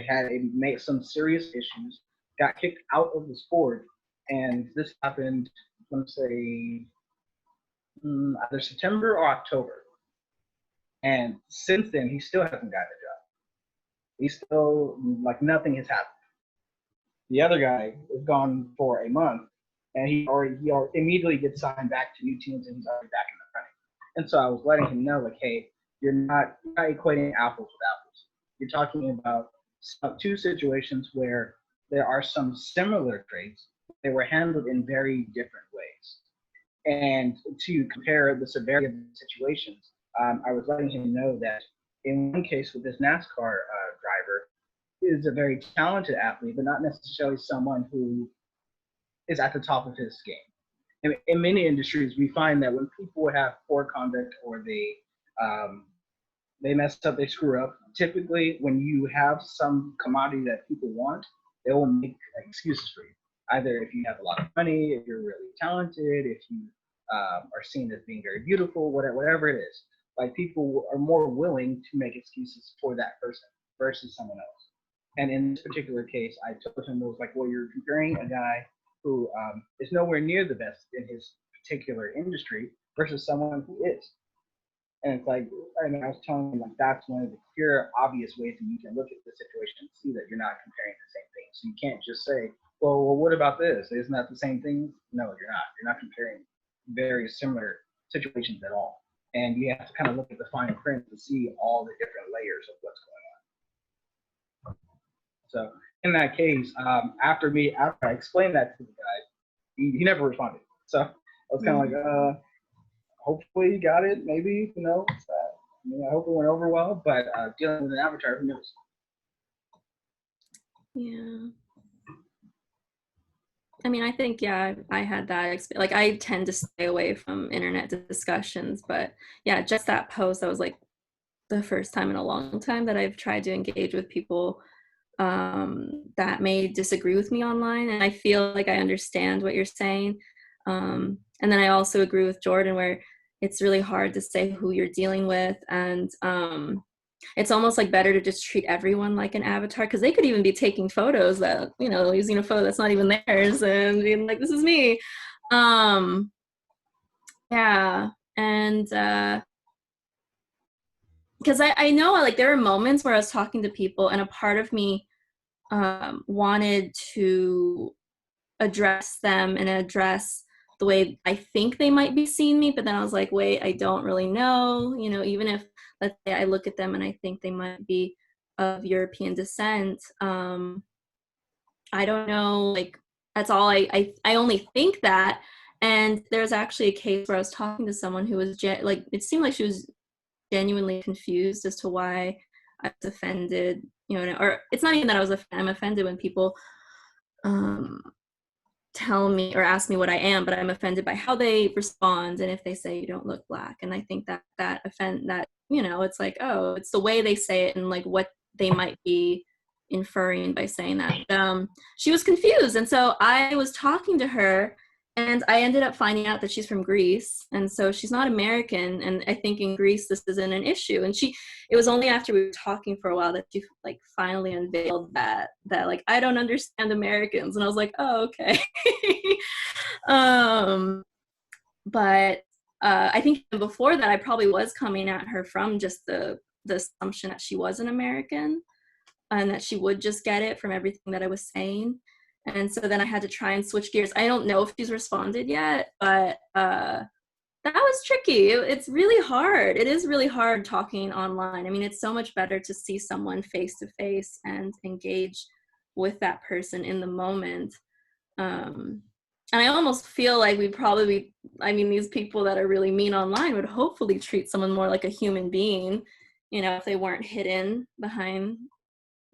had made some serious issues, got kicked out of the sport, and this happened, let's say, either September or October. And since then, he still hasn't gotten a job. He's still, like, nothing has happened. The other guy is gone for a month, and he immediately gets signed back to new teams, and he's already back in the running. And so I was letting him know, like, hey, you're not equating apples with apples. You're talking about two situations where there are some similar traits. They were handled in very different ways. And to compare the severity of the situations, I was letting him know that in one case with this NASCAR driver, is a very talented athlete, but not necessarily someone who is at the top of his game. In many industries, we find that when people have poor conduct or they mess up, they screw up, typically when you have some commodity that people want, they will make excuses for you. Either if you have a lot of money, if you're really talented, if you are seen as being very beautiful, whatever it is. Like, people are more willing to make excuses for that person versus someone else. And in this particular case, I told him, it was like, well, you're comparing a guy who is nowhere near the best in his particular industry versus someone who is. And it's like, I mean, I was telling him, like, that's one of the clear, obvious ways that you can look at the situation and see that you're not comparing the same thing. So you can't just say, well, what about this? Isn't that the same thing? No, you're not. You're not comparing very similar situations at all. And you have to kind of look at the fine print to see all the different layers of what's going on. So in that case, after I explained that to the guy, he never responded. So I was kind of like, hopefully you got it, maybe, you know. I hope it went over well, but dealing with an avatar, who knows? Yeah. I mean, I think, yeah, I had that experience. Like, I tend to stay away from internet discussions, but yeah, just that post, that was like the first time in a long time that I've tried to engage with people that may disagree with me online. And I feel like I understand what you're saying. And then I also agree with Jordan, where it's really hard to say who you're dealing with. And it's almost like better to just treat everyone like an avatar, because they could even be taking photos that, you know, using a photo that's not even theirs and being like, this is me. Yeah. And because I know, like, there were moments where I was talking to people and a part of me wanted to address them and address the way I think they might be seeing me, but then I was like, wait, I don't really know, you know, even if, let's say, I look at them and I think they might be of European descent, I don't know, like, that's all. I only think that. And there's actually a case where I was talking to someone who was like, it seemed like she was genuinely confused as to why I was offended, you know, or it's not even that I'm offended when people tell me or ask me what I am, but I'm offended by how they respond and if they say you don't look Black. And I think that you know, it's like, oh, it's the way they say it and like what they might be inferring by saying that. She was confused, and so I was talking to her, and I ended up finding out that she's from Greece, and so she's not American. And I think in Greece this isn't an issue. And it was only after we were talking for a while that she like finally unveiled that like, I don't understand Americans. And I was like, oh, okay. But I think before that I probably was coming at her from just the assumption that she was an American and that she would just get it from everything that I was saying. And so then I had to try and switch gears. I don't know if she's responded yet, but that was tricky. It's really hard. It is really hard talking online. I mean, it's so much better to see someone face to face and engage with that person in the moment. And I almost feel like we probably, I mean, these people that are really mean online would hopefully treat someone more like a human being, you know, if they weren't hidden behind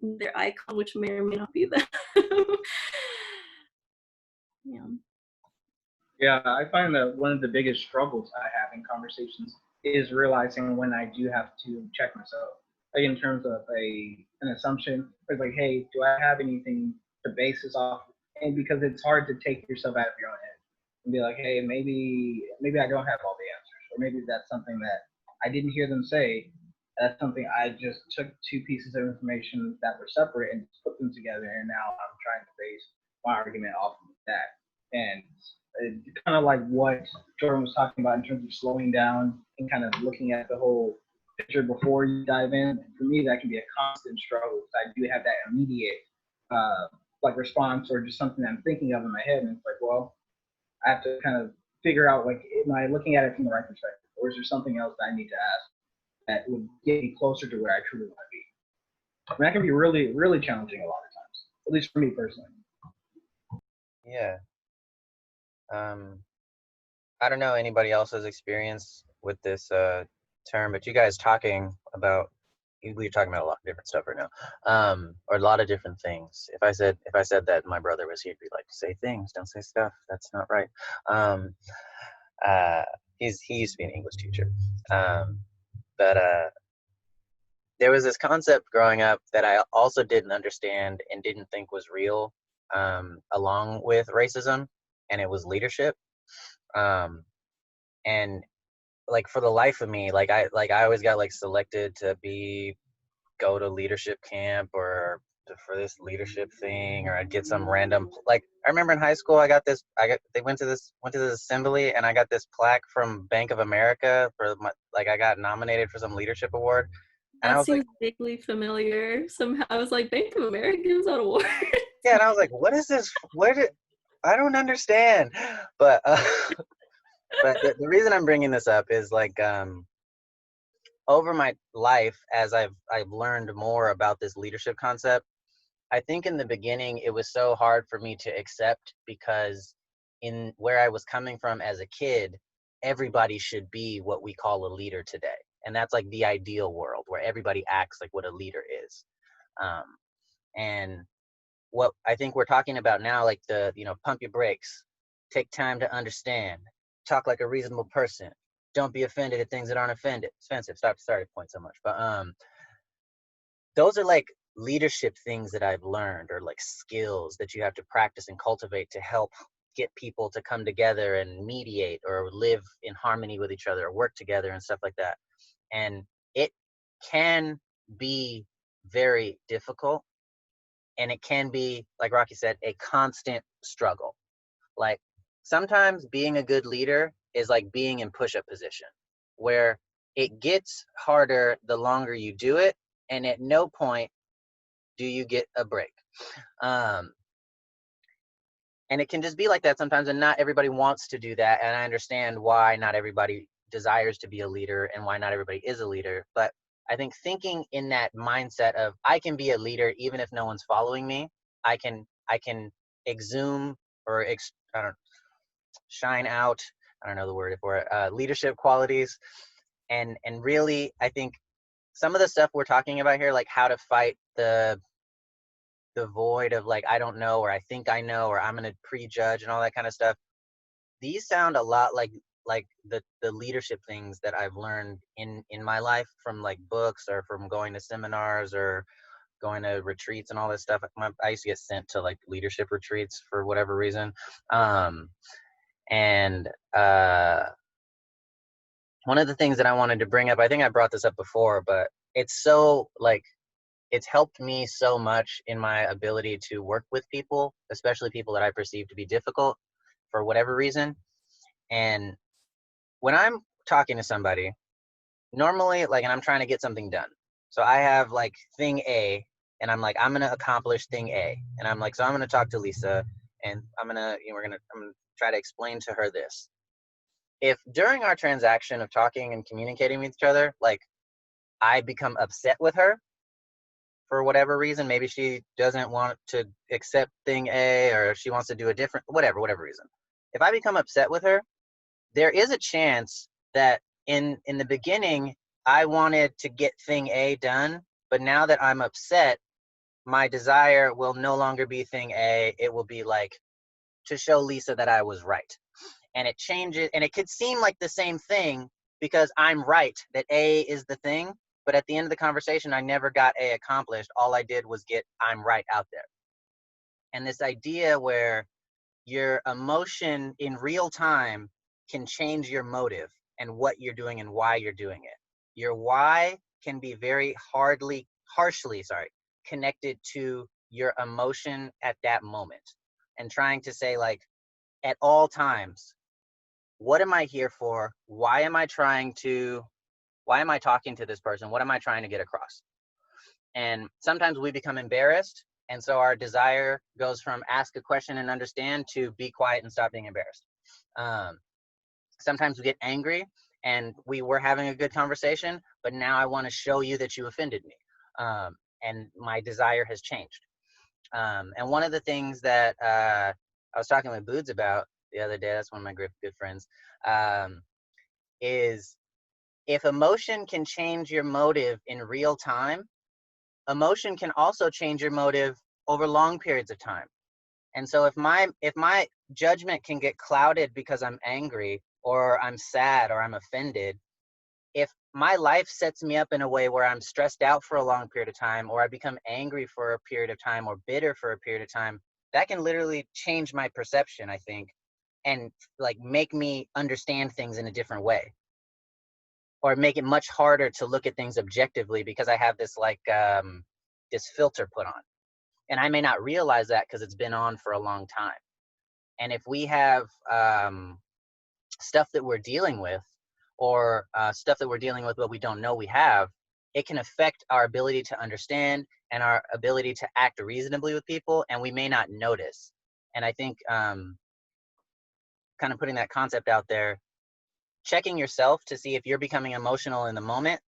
their icon, which may or may not be them. Yeah. Yeah, I find that one of the biggest struggles I have in conversations is realizing when I do have to check myself, like in terms of an assumption, or like, hey, do I have anything to base this off? And because it's hard to take yourself out of your own head and be like, hey, maybe I don't have all the answers, or maybe that's something that I didn't hear them say. That's something I just took two pieces of information that were separate and just put them together, and now I'm trying to base my argument off of that. And kind of like what Jordan was talking about in terms of slowing down and kind of looking at the whole picture before you dive in. For me, that can be a constant struggle because I do have that immediate like response or just something I'm thinking of in my head, and it's like, well, I have to kind of figure out like, am I looking at it from the right perspective, or is there something else that I need to ask that would get me closer to where I truly want to be? And that can be really, really challenging a lot of times, at least for me personally. Yeah. I don't know anybody else's experience with this term, but you guys talking about, we're talking about a lot of different stuff right now, or a lot of different things. If I said that my brother was here, he'd be like, say things, don't say stuff. That's not right. He used to be an English teacher, but there was this concept growing up that I also didn't understand and didn't think was real, along with racism, and it was leadership. And like for the life of me, like I always got like selected to go to leadership camp or for this leadership thing, or I'd get some random, like I remember in high school they went to this assembly, and I got this plaque from Bank of America for like I got nominated for some leadership award, and I That was like, seems vaguely familiar. Somehow I was like, Bank of America gives out awards. yeah, and I was like, what is this? I don't understand, but but the reason I'm bringing this up is like over my life, as I've learned more about this leadership concept, I think in the beginning it was so hard for me to accept, because in where I was coming from as a kid, everybody should be what we call a leader today. And that's like the ideal world where everybody acts like what a leader is. And what I think we're talking about now, like pump your brakes, take time to understand, talk like a reasonable person, don't be offended at things that aren't offensive. Sorry to point so much, but those are like leadership things that I've learned, or like skills that you have to practice and cultivate to help get people to come together and mediate or live in harmony with each other or work together and stuff like that. And it can be very difficult, and it can be, like Rocky said, a constant struggle. Like sometimes being a good leader is like being in push-up position, where it gets harder the longer you do it, and at no point do you get a break. And it can just be like that sometimes, and not everybody wants to do that. And I understand why not everybody desires to be a leader and why not everybody is a leader. But I think thinking in that mindset of I can be a leader even if no one's following me, I can exhume or I don't shine out, I don't know the word for it, leadership qualities. And really, I think some of the stuff we're talking about here, like how to fight the void of like, I don't know, or I think I know, or I'm going to prejudge and all that kind of stuff. These sound a lot like the leadership things that I've learned in my life from like books or from going to seminars or going to retreats and all this stuff. I used to get sent to like leadership retreats for whatever reason. And one of the things that I wanted to bring up, I think I brought this up before, but it's so like, it's helped me so much in my ability to work with people, especially people that I perceive to be difficult for whatever reason. And when I'm talking to somebody, normally, like, and I'm trying to get something done. So I have like thing A, and I'm like, I'm going to accomplish thing A. And I'm like, so I'm going to talk to Lisa, and I'm going to try to explain to her this. if during our transaction of talking and communicating with each other, like I become upset with her for whatever reason, maybe she doesn't want to accept thing A, or she wants to do a different, whatever reason. If I become upset with her, there is a chance that in the beginning, I wanted to get thing A done, but now that I'm upset, my desire will no longer be thing A. It will be like to show Lisa that I was right. And it changes, and it could seem like the same thing because I'm right that A is the thing, but at the end of the conversation, I never got A accomplished. All I did was get I'm right out there. And this idea where your emotion in real time can change your motive and what you're doing and why you're doing it. Your why can be very harshly connected to your emotion at that moment. And trying to say, like, at all times, what am I here for? Why am I talking to this person? What am I trying to get across? And sometimes we become embarrassed. And so our desire goes from ask a question and understand to be quiet and stop being embarrassed. Sometimes we get angry and we were having a good conversation, but now I want to show you that you offended me. And my desire has changed. And one of the things that I was talking with Boods about the other day, that's one of my good friends, is if emotion can change your motive in real time, emotion can also change your motive over long periods of time. And so if my judgment can get clouded because I'm angry or I'm sad or I'm offended, if my life sets me up in a way where I'm stressed out for a long period of time, or I become angry for a period of time, or bitter for a period of time, that can literally change my perception, I think, and like make me understand things in a different way, or make it much harder to look at things objectively because I have this this filter put on. And I may not realize that because it's been on for a long time. And if we have stuff that we're dealing with, or stuff that we're dealing with but we don't know we have, it can affect our ability to understand and our ability to act reasonably with people, and we may not notice. And I think kind of putting that concept out there, checking yourself to see if you're becoming emotional in the moment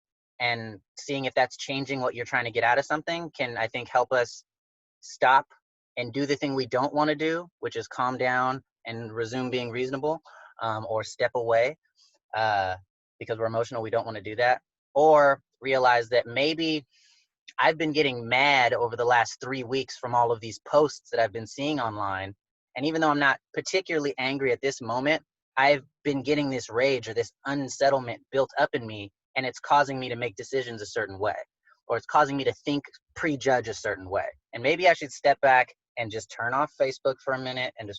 and seeing if that's changing what you're trying to get out of something can, I think, help us stop and do the thing we don't want to do, which is calm down and resume being reasonable, or step away because we're emotional. We don't want to do that. Or realize that maybe I've been getting mad over the last 3 weeks from all of these posts that I've been seeing online. And even though I'm not particularly angry at this moment, I've been getting this rage or this unsettlement built up in me, and it's causing me to make decisions a certain way, or it's causing me to think, prejudge a certain way. And maybe I should step back and just turn off Facebook for a minute and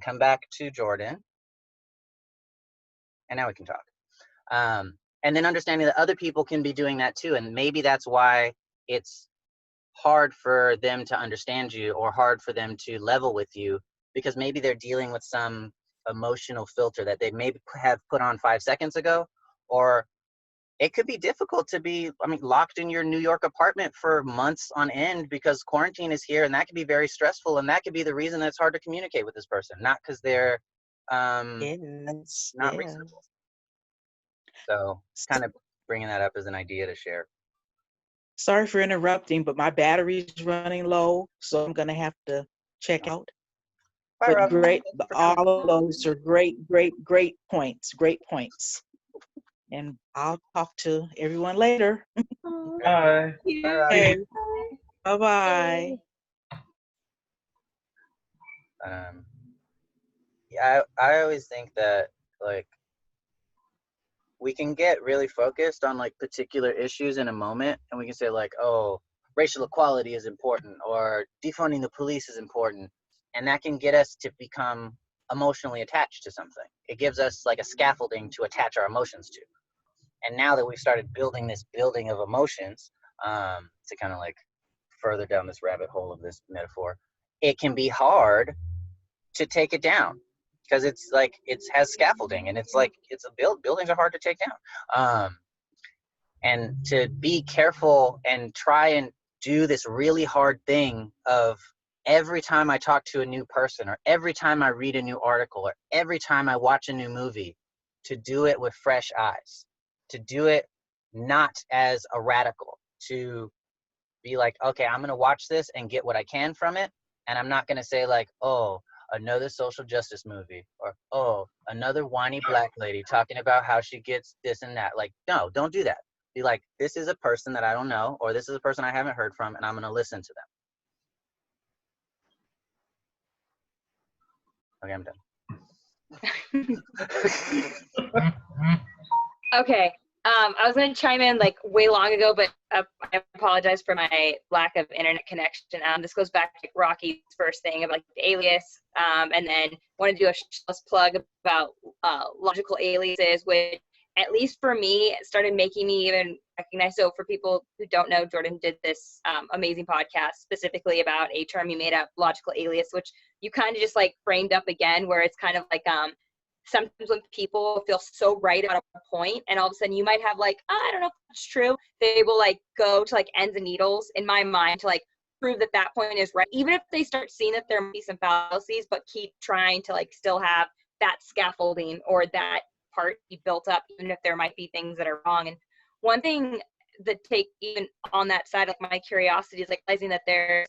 come back to Jordan. And now we can talk. And then understanding that other people can be doing that too. And maybe that's why it's hard for them to understand you, or hard for them to level with you, because maybe they're dealing with some emotional filter that they maybe have put on 5 seconds ago. Or it could be difficult to be, locked in your New York apartment for months on end because quarantine is here, and that could be very stressful. And that could be the reason that it's hard to communicate with this person, not because they're not reasonable. So kind of bringing that up as an idea to share. Sorry for interrupting, but my battery's running low, so I'm going to have to check out. Bye, But Rob. all of those are great points, great points. And I'll talk to everyone later. Bye. Okay. Bye-bye. Yeah, I always think that, like, we can get really focused on like particular issues in a moment, and we can say like, oh, racial equality is important, or defunding the police is important, and that can get us to become emotionally attached to something. It gives us like a scaffolding to attach our emotions to. And now that we've started building this building of emotions, to kind of like further down this rabbit hole of this metaphor, it can be hard to take it down because it's like it has scaffolding, and it's like buildings are hard to take down. And to be careful and try and do this really hard thing of every time I talk to a new person, or every time I read a new article, or every time I watch a new movie, to do it with fresh eyes, to do it not as a radical, to be like, okay, I'm going to watch this and get what I can from it. And I'm not going to say like, oh, another social justice movie, or, oh, another whiny black lady talking about how she gets this and that. Like, no, don't do that. Be like, this is a person that I don't know, or this is a person I haven't heard from, and I'm going to listen to them. Okay, I'm done. Okay. I was going to chime in like way long ago, but I apologize for my lack of internet connection. This goes back to Rocky's first thing about like the alias, and then want to do a shameless plug about logical aliases, which at least for me it started making me even recognize. So for people who don't know, Jordan did this amazing podcast specifically about a term you made up, logical alias, which you kind of just like framed up again, where it's kind of like sometimes when people feel so right about a point, and all of a sudden you might have like, oh, I don't know if that's true, they will like go to like ends and needles in my mind to like prove that that point is right, even if they start seeing that there might be some fallacies, but keep trying to like still have that scaffolding or that part be built up, even if there might be things that are wrong. And one thing that take even on that side, like my curiosity is like realizing that there's,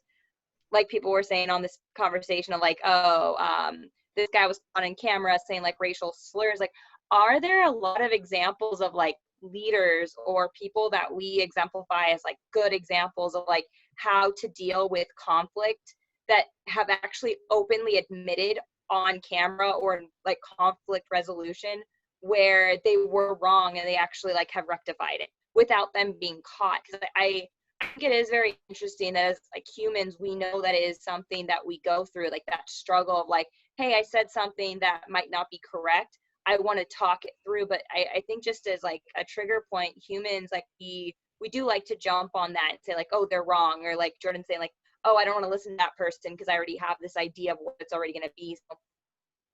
like people were saying on this conversation of like, oh, this guy was on camera saying like racial slurs. Like, are there a lot of examples of like leaders or people that we exemplify as like good examples of like how to deal with conflict that have actually openly admitted on camera or like conflict resolution where they were wrong and they actually like have rectified it without them being caught? Because I think it is very interesting that as like humans, we know that is something that we go through, like that struggle of like, hey, I said something that might not be correct. I want to talk it through. But I think just as like a trigger point, humans, like we do like to jump on that and say like, oh, they're wrong. Or like Jordan saying like, oh, I don't want to listen to that person because I already have this idea of what it's already going to be. So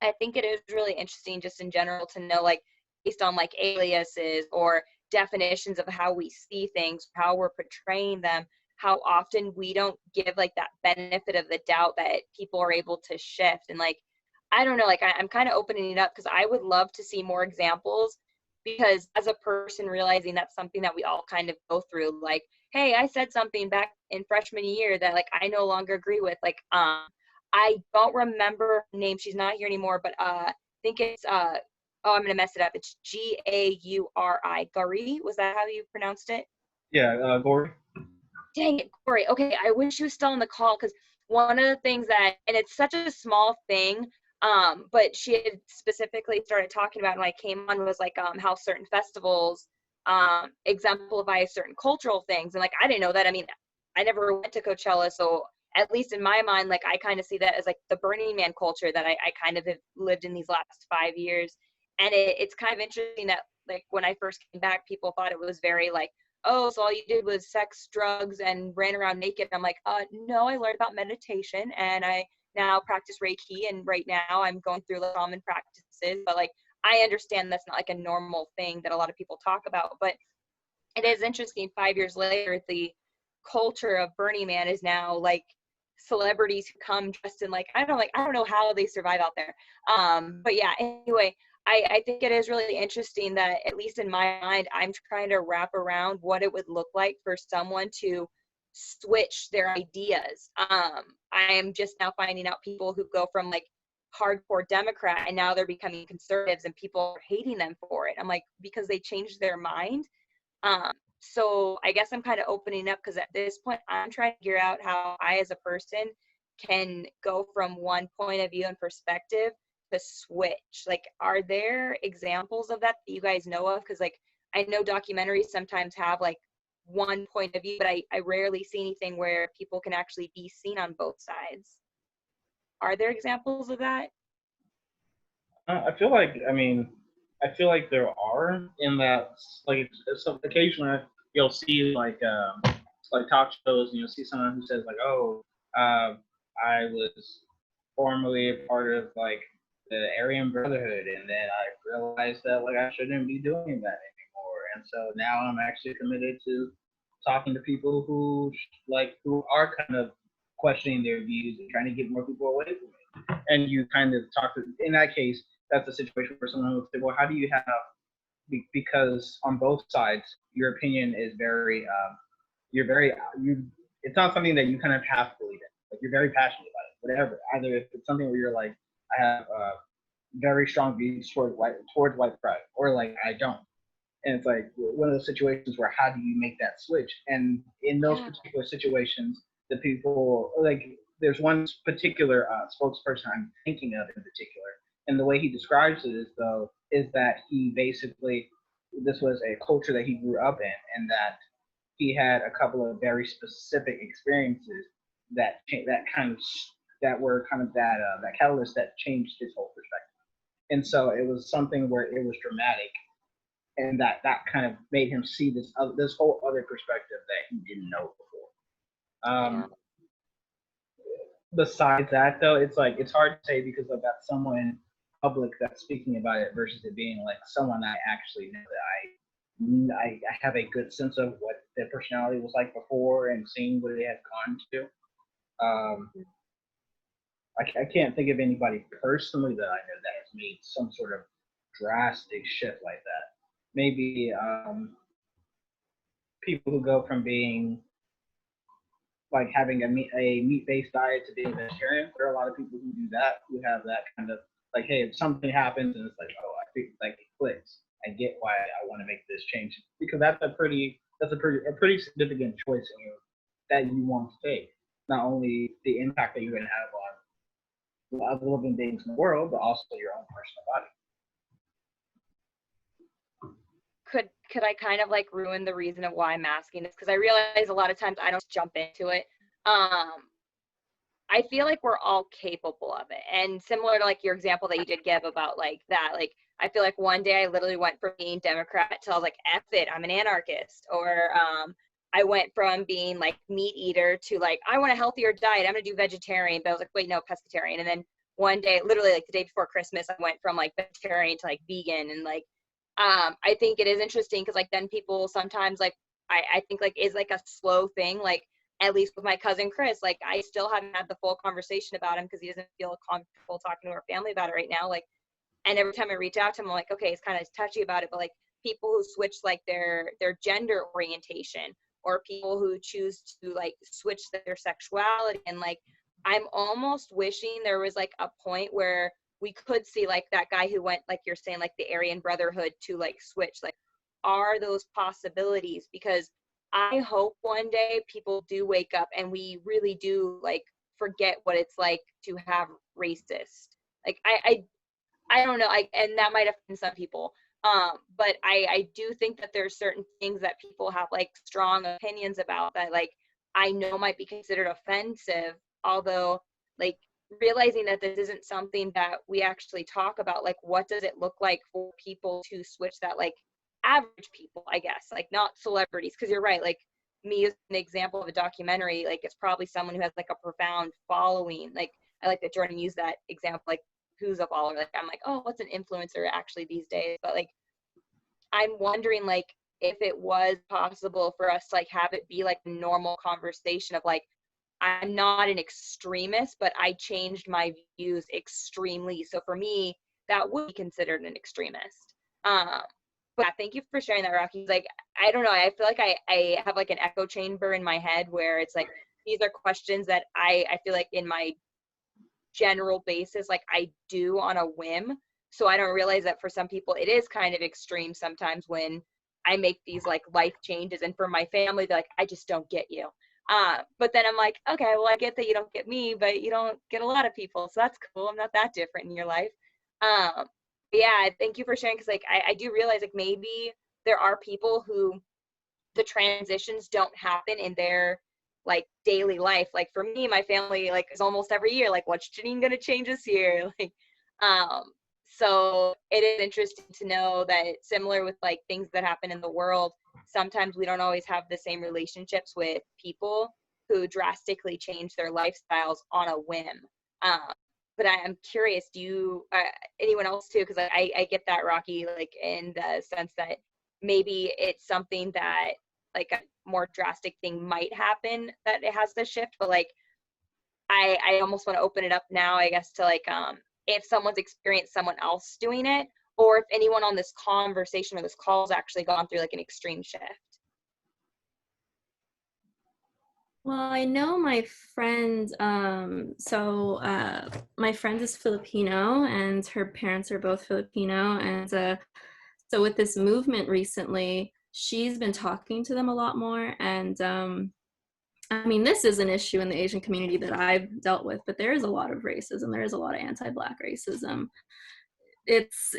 I think it is really interesting just in general to know like based on like aliases or definitions of how we see things, how we're portraying them, how often we don't give like that benefit of the doubt that people are able to shift. And like, I don't know, like I'm kind of opening it up because I would love to see more examples, because as a person realizing that's something that we all kind of go through, like, hey, I said something back in freshman year that like I no longer agree with. Like, I don't remember her name. She's not here anymore, but I think it's oh, I'm gonna mess it up. It's Gauri. Gauri, was that how you pronounced it? Yeah, Gory. Dang it, Gauri. Okay, I wish she was still on the call, because one of the things that, and it's such a small thing, but she had specifically started talking about when I came on was like how certain festivals exemplify certain cultural things. And like I didn't know that. I mean, I never went to Coachella, so at least in my mind, like I kind of see that as like the Burning Man culture that I kind of have lived in these last 5 years. And it's kind of interesting that like when I first came back, people thought it was very like, oh, so all you did was sex, drugs, and ran around naked. I'm like, no, I learned about meditation, and I now practice Reiki, and right now I'm going through the shaman practices. But like, I understand that's not like a normal thing that a lot of people talk about. But it is interesting, 5 years later, the culture of Burning Man is now like celebrities who come dressed in like, I don't know how they survive out there. But yeah, anyway, I think it is really interesting that at least in my mind, I'm trying to wrap around what it would look like for someone to switch their ideas. I am just now finding out people who go from like hardcore Democrat and now they're becoming conservatives and people are hating them for it. I'm like, because they changed their mind. So I guess I'm kind of opening up, because at this point I'm trying to figure out how I as a person can go from one point of view and perspective to switch. Like, are there examples of that you guys know of? Because like I know documentaries sometimes have like one point of view, but I rarely see anything where people can actually be seen on both sides. Are there examples of that? I feel like, I feel like there are, in that, like, so occasionally you'll see like talk shows, and you'll see someone who says like, oh, I was formerly a part of like the Aryan Brotherhood, and then I realized that like I shouldn't be doing that anymore, and so now I'm actually committed to talking to people who are kind of questioning their views and trying to get more people away from it. And you kind of talk to, in that case, that's a situation where someone would say, well, how do you have, because on both sides, your opinion is very, you're very, you, it's not something that you kind of have to believe in. Like, you're very passionate about it, whatever. Either if it's something where you're like, I have very strong views towards white pride, or like, I don't. And it's like one of those situations where how do you make that switch? And in those particular situations, the people, like, there's one particular spokesperson I'm thinking of in particular, and the way he describes it is that he basically, this was a culture that he grew up in, and that he had a couple of very specific experiences that were kind of that catalyst that changed his whole perspective. And so it was something where it was dramatic, and that kind of made him see this whole other perspective that he didn't know before. Besides that, though, it's like, it's hard to say because of that someone public that's speaking about it versus it being like someone I actually know that I have a good sense of what their personality was like before and seeing what they had gone to. I can't think of anybody personally that I know that has made some sort of drastic shift like that. Maybe people who go from being like having a meat-based diet to being vegetarian. There are a lot of people who do that, who have that kind of like, hey, if something happens and it's like, oh, I think like it clicks. I get why I want to make this change, because that's a pretty significant choice in you that you want to take. Not only the impact that you're going to have on other living beings in the world, but also your own personal body. Could I kind of like ruin the reason of why I'm asking this? Because I realize a lot of times I don't jump into it. I feel like we're all capable of it. And similar to like your example that you did give about like that, like I feel like one day I literally went from being Democrat till I was like, F it, I'm an anarchist. Or I went from being like meat eater to like, I want a healthier diet, I'm gonna do vegetarian. But I was like, wait, no, pescatarian. And then one day, literally like the day before Christmas, I went from like vegetarian to like vegan. And like, I think it is interesting because like then people sometimes like, I think like is like a slow thing. Like at least with my cousin Chris, like I still haven't had the full conversation about him because he doesn't feel comfortable talking to our family about it right now. Like, and every time I reach out to him, I'm like, okay, it's kind of touchy about it, but like people who switch like their gender orientation, or people who choose to like switch their sexuality, and like I'm almost wishing there was like a point where we could see like that guy who went, like you're saying, like the Aryan Brotherhood to like switch, like are those possibilities? Because I hope one day people do wake up and we really do like forget what it's like to have racist. Like I don't know, and that might offend some people. But I do think that there's certain things that people have like strong opinions about that like I know might be considered offensive, although like realizing that this isn't something that we actually talk about, like what does it look like for people to switch that, like average people, I guess, like not celebrities, because you're right, like me as an example of a documentary, like it's probably someone who has like a profound following. Like I like that Jordan used that example, like who's a follower. Like I'm like, oh, what's an influencer actually these days? But like I'm wondering like if it was possible for us to like have it be like a normal conversation of like, I'm not an extremist, but I changed my views extremely. So for me, that would be considered an extremist. But yeah, thank you for sharing that, Rocky. Like, I don't know, I feel like I have like an echo chamber in my head where it's like, these are questions that I feel like in my general basis, like I do on a whim. So I don't realize that for some people it is kind of extreme sometimes when I make these like life changes. And for my family, they're like, I just don't get you. But then I'm like, okay, well, I get that you don't get me, but you don't get a lot of people. So that's cool. I'm not that different in your life. Yeah, thank you for sharing. Cause like, I do realize like maybe there are people who the transitions don't happen in their like daily life. Like for me, my family like is almost every year, like what's Janine going to change this year? Like, so it is interesting to know that it's similar with like things that happen in the world. Sometimes we don't always have the same relationships with people who drastically change their lifestyles on a whim. But I am curious, do you, anyone else too? Because I get that, Rocky, like in the sense that maybe it's something that like a more drastic thing might happen that it has to shift, but like I almost want to open it up now, I guess, to like if someone's experienced someone else doing it, or if anyone on this conversation or this call has actually gone through like an extreme shift. Well, I know my friend, my friend is Filipino and her parents are both Filipino. And so with this movement recently, she's been talking to them a lot more. And I mean, this is an issue in the Asian community that I've dealt with, but there is a lot of racism. There is a lot of anti-Black racism. It's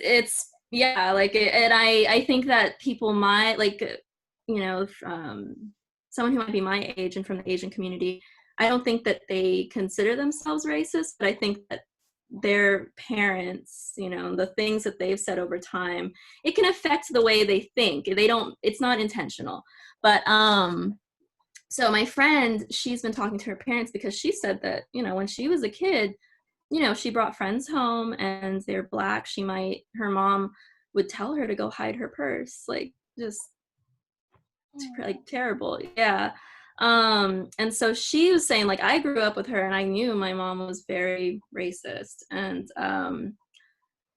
yeah, like and I think that people might like, you know, someone who might be my age and from the Asian community, I don't think that they consider themselves racist, but I think that their parents, you know, the things that they've said over time, it can affect the way they think. They don't, it's not intentional. But so my friend, she's been talking to her parents because she said that, you know, when she was a kid, you know, she brought friends home and they're Black. Her mom would tell her to go hide her purse, like just like terrible. Yeah. And so she was saying, like, I grew up with her and I knew my mom was very racist. And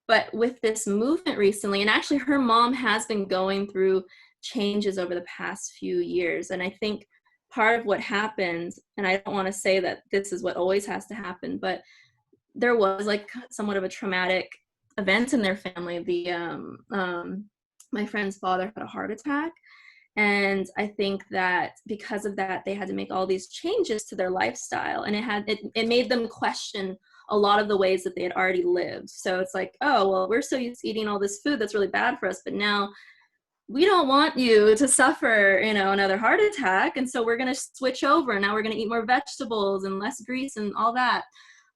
but with this movement recently, and actually her mom has been going through changes over the past few years. And I think part of what happened, and I don't want to say that this is what always has to happen, but there was like somewhat of a traumatic event in their family. My friend's father had a heart attack. And I think that because of that, they had to make all these changes to their lifestyle. And it made them question a lot of the ways that they had already lived. So it's like, oh, well, we're so used to eating all this food that's really bad for us, but now we don't want you to suffer, you know, another heart attack. And so we're going to switch over. Now we're going to eat more vegetables and less grease and all that.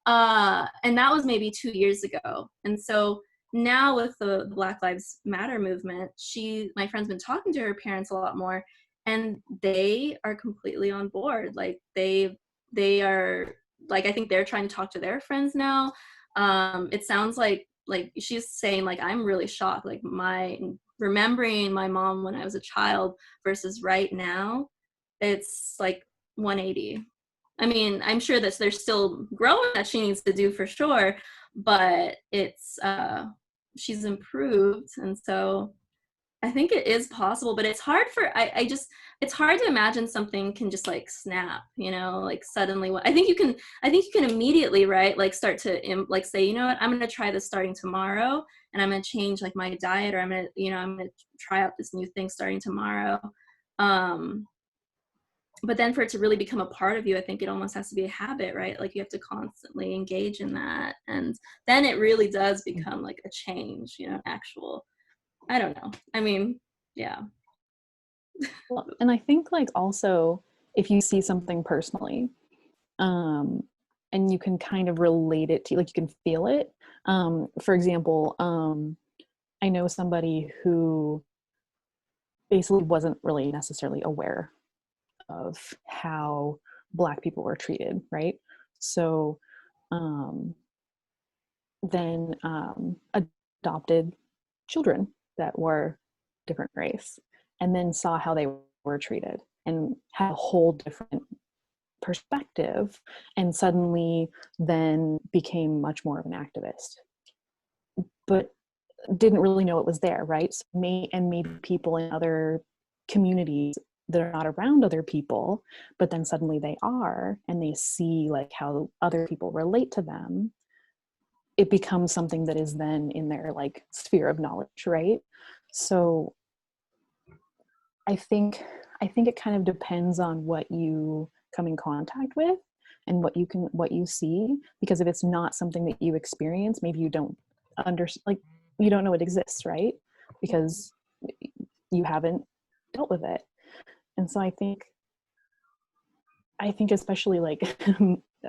And that was maybe 2 years ago. And so now with the Black Lives Matter movement, my friend's been talking to her parents a lot more, and they are completely on board. Like they are, like, I think they're trying to talk to their friends now. It sounds like she's saying, like, I'm really shocked, like remembering my mom when I was a child versus right now, it's like 180. I mean, I'm sure that there's still growing that she needs to do for sure, but she's improved. And so I think it is possible, but it's hard it's hard to imagine something can just like snap, you know, like suddenly. I think you can immediately, right, like start to like say, you know what, I'm going to try this starting tomorrow, and I'm going to change like my diet, or I'm going to try out this new thing starting tomorrow. But then for it to really become a part of you, I think it almost has to be a habit, right? Like you have to constantly engage in that. And then it really does become like a change, you know, actual, I don't know. I mean, yeah. Well, and I think like also if you see something personally, and you can kind of relate it to, like you can feel it. For example, I know somebody who basically wasn't really necessarily aware of how Black people were treated, right? So then adopted children that were different race, and then saw how they were treated and had a whole different perspective, and suddenly then became much more of an activist, but didn't really know it was there, right? So maybe people in other communities that are not around other people, but then suddenly they are, and they see like how other people relate to them, it becomes something that is then in their like sphere of knowledge, right? So I think it kind of depends on what you come in contact with and what you see, because if it's not something that you experience, maybe you don't you don't know it exists, right? Because you haven't dealt with it. And so I think especially like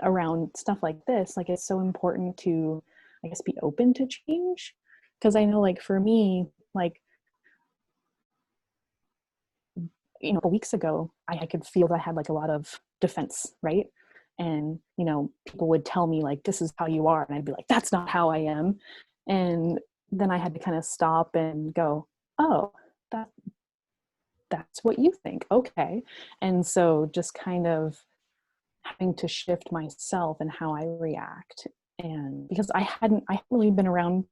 around stuff like this, like it's so important to, I guess, be open to change. Because I know like for me, like, you know, a couple weeks ago, I could feel that I had like a lot of defense, right? And, you know, people would tell me like, this is how you are. And I'd be like, that's not how I am. And then I had to kind of stop and go, oh, that's what you think. Okay. And so just kind of having to shift myself and how I react. And because I hadn't really been around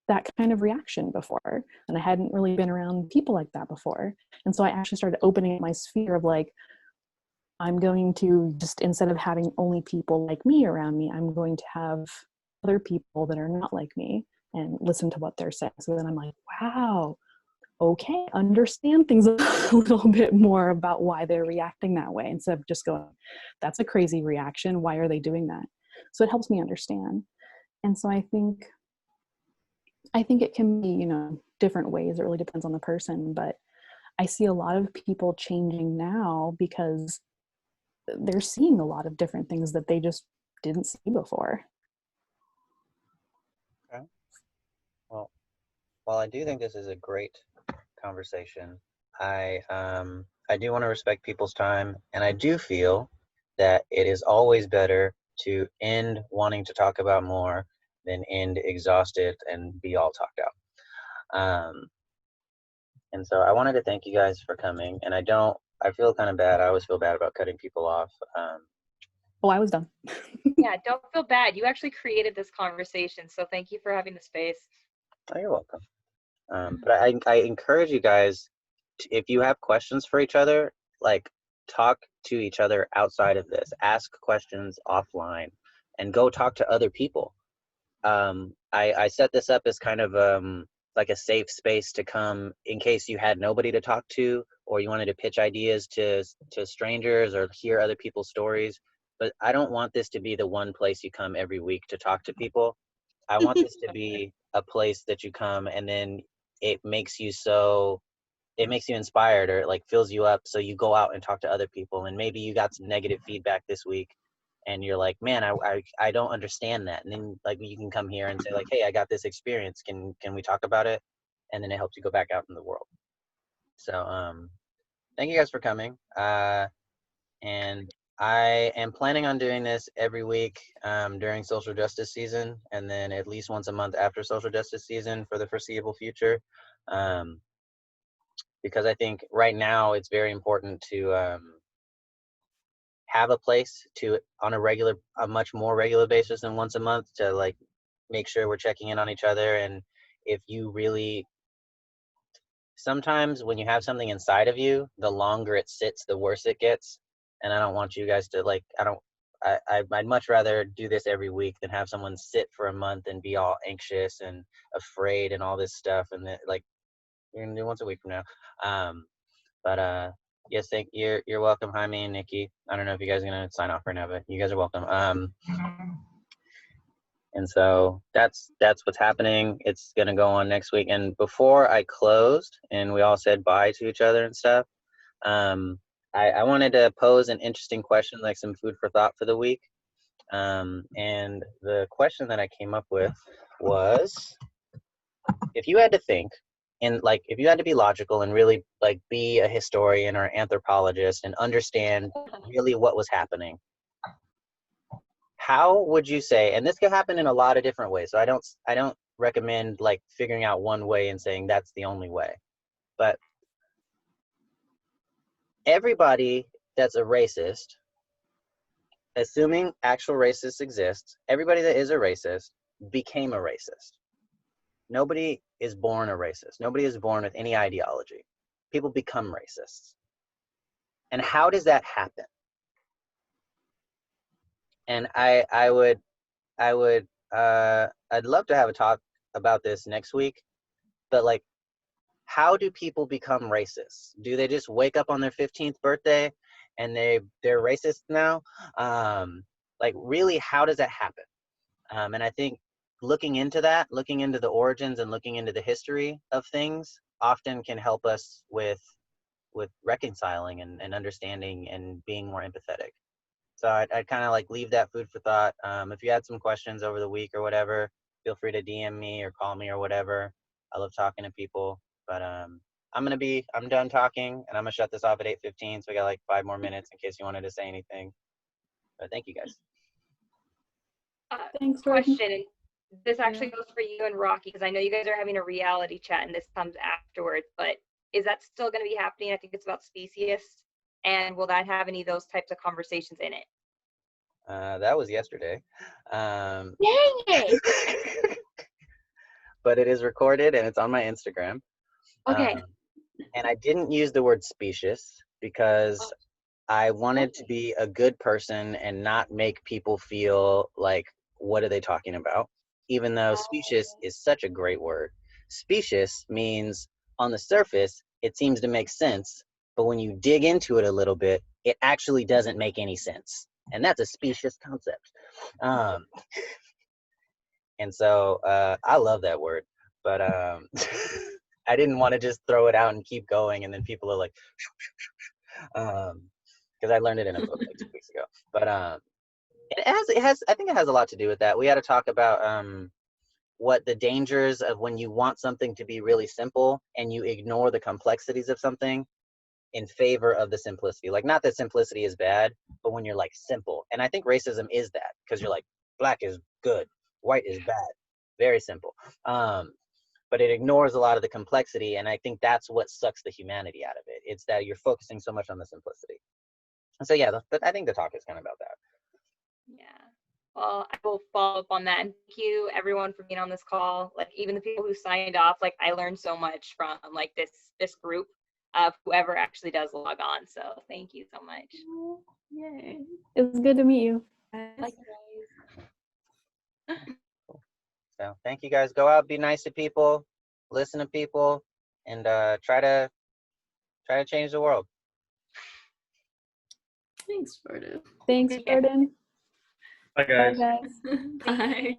that kind of reaction before, and I hadn't really been around people like that before. And so I actually started opening up my sphere of like, I'm going to just, instead of having only people like me around me, I'm going to have other people that are not like me and listen to what they're saying. So then I'm like, wow, okay, understand things a little bit more about why they're reacting that way, instead of just going, that's a crazy reaction, why are they doing that? So it helps me understand. And so I think it can be, you know, different ways. It really depends on the person, but I see a lot of people changing now because they're seeing a lot of different things that they just didn't see before. Okay. Well, while I do think this is a great conversation, I do want to respect people's time, and I do feel that it is always better to end wanting to talk about more than end exhausted and be all talked out. And so I wanted to thank you guys for coming, and I feel kind of bad. I always feel bad about cutting people off. Oh, I was done. Yeah, don't feel bad. You actually created this conversation, so thank you for having the space. Oh, you're welcome. But I encourage you guys, if you have questions for each other, like talk to each other outside of this. Ask questions offline, and go talk to other people. I set this up as kind of like a safe space to come in case you had nobody to talk to, or you wanted to pitch ideas to strangers or hear other people's stories. But I don't want this to be the one place you come every week to talk to people. I want this to be a place that you come and then it makes you inspired, or it like fills you up, so you go out and talk to other people, and maybe you got some negative feedback this week and you're like, man, I don't understand that, and then like you can come here and say like, hey, I got this experience, can we talk about it? And then it helps you go back out in the world. So thank you guys for coming, and I am planning on doing this every week during social justice season, and then at least once a month after social justice season for the foreseeable future. Because I think right now it's very important to have a place to, on a much more regular basis than once a month, to like make sure we're checking in on each other. And if you really, sometimes when you have something inside of you, the longer it sits, the worse it gets. And I don't want you guys to like, I'd much rather do this every week than have someone sit for a month and be all anxious and afraid and all this stuff. And then like, we're gonna do once a week from now. But yes, you're welcome, Jaime and Nikki. I don't know if you guys are gonna sign off right now, but you guys are welcome. And so that's what's happening. It's gonna go on next week. And before I closed and we all said bye to each other and stuff, I wanted to pose an interesting question, like some food for thought for the week. And the question that I came up with was, if you had to think, and like if you had to be logical and really like be a historian or anthropologist and understand really what was happening, how would you say, and this could happen in a lot of different ways, so I don't recommend like figuring out one way and saying that's the only way, but everybody that's a racist, assuming actual racists exist, everybody that is a racist became a racist. Nobody is born a racist. Nobody is born with any ideology. People become racists. And how does that happen? And I'd love to have a talk about this next week, but like, how do people become racist? Do they just wake up on their 15th birthday and they're racist now? Like really, how does that happen? And I think looking into the origins and looking into the history of things often can help us with reconciling and understanding and being more empathetic. So I'd kind of like leave that food for thought. If you had some questions over the week or whatever, feel free to DM me or call me or whatever. I love talking to people, but I'm done talking, and I'm gonna shut this off at 8:15. So we got like 5 more minutes in case you wanted to say anything. But thank you guys. Thanks, Jordan. Question. This actually goes for you and Rocky, because I know you guys are having a reality chat and this comes afterwards, but is that still going to be happening? I think it's about speciesists. And will that have any of those types of conversations in it? That was yesterday. Dang it! But it is recorded and it's on my Instagram. Okay. And I didn't use the word specious because I wanted to be a good person and not make people feel like, what are they talking about? Even though specious is such a great word. Specious means on the surface, it seems to make sense, but when you dig into it a little bit, it actually doesn't make any sense. And that's a specious concept. And so I love that word, but I didn't want to just throw it out and keep going. And then people are like, because I learned it in a book like 2 weeks ago. But I think it has a lot to do with that. We had to talk about what the dangers of when you want something to be really simple and you ignore the complexities of something in favor of the simplicity. Like, not that simplicity is bad, but when you're like simple. And I think racism is that, because you're like, black is good, white is bad, very simple. But it ignores a lot of the complexity, and I think that's what sucks the humanity out of it. It's that you're focusing so much on the simplicity. And so yeah, I think the talk is kind of about that. Yeah. Well, I will follow up on that. And thank you everyone for being on this call. Like, even the people who signed off, like, I learned so much from like this group of whoever actually does log on. So thank you so much. Yay. It was good to meet you. Likewise. So thank you guys. Go out, be nice to people, listen to people, and try to change the world. Thanks, Frodo. Thanks, Take care. Jordan. Bye, Bye, guys. guys. Bye.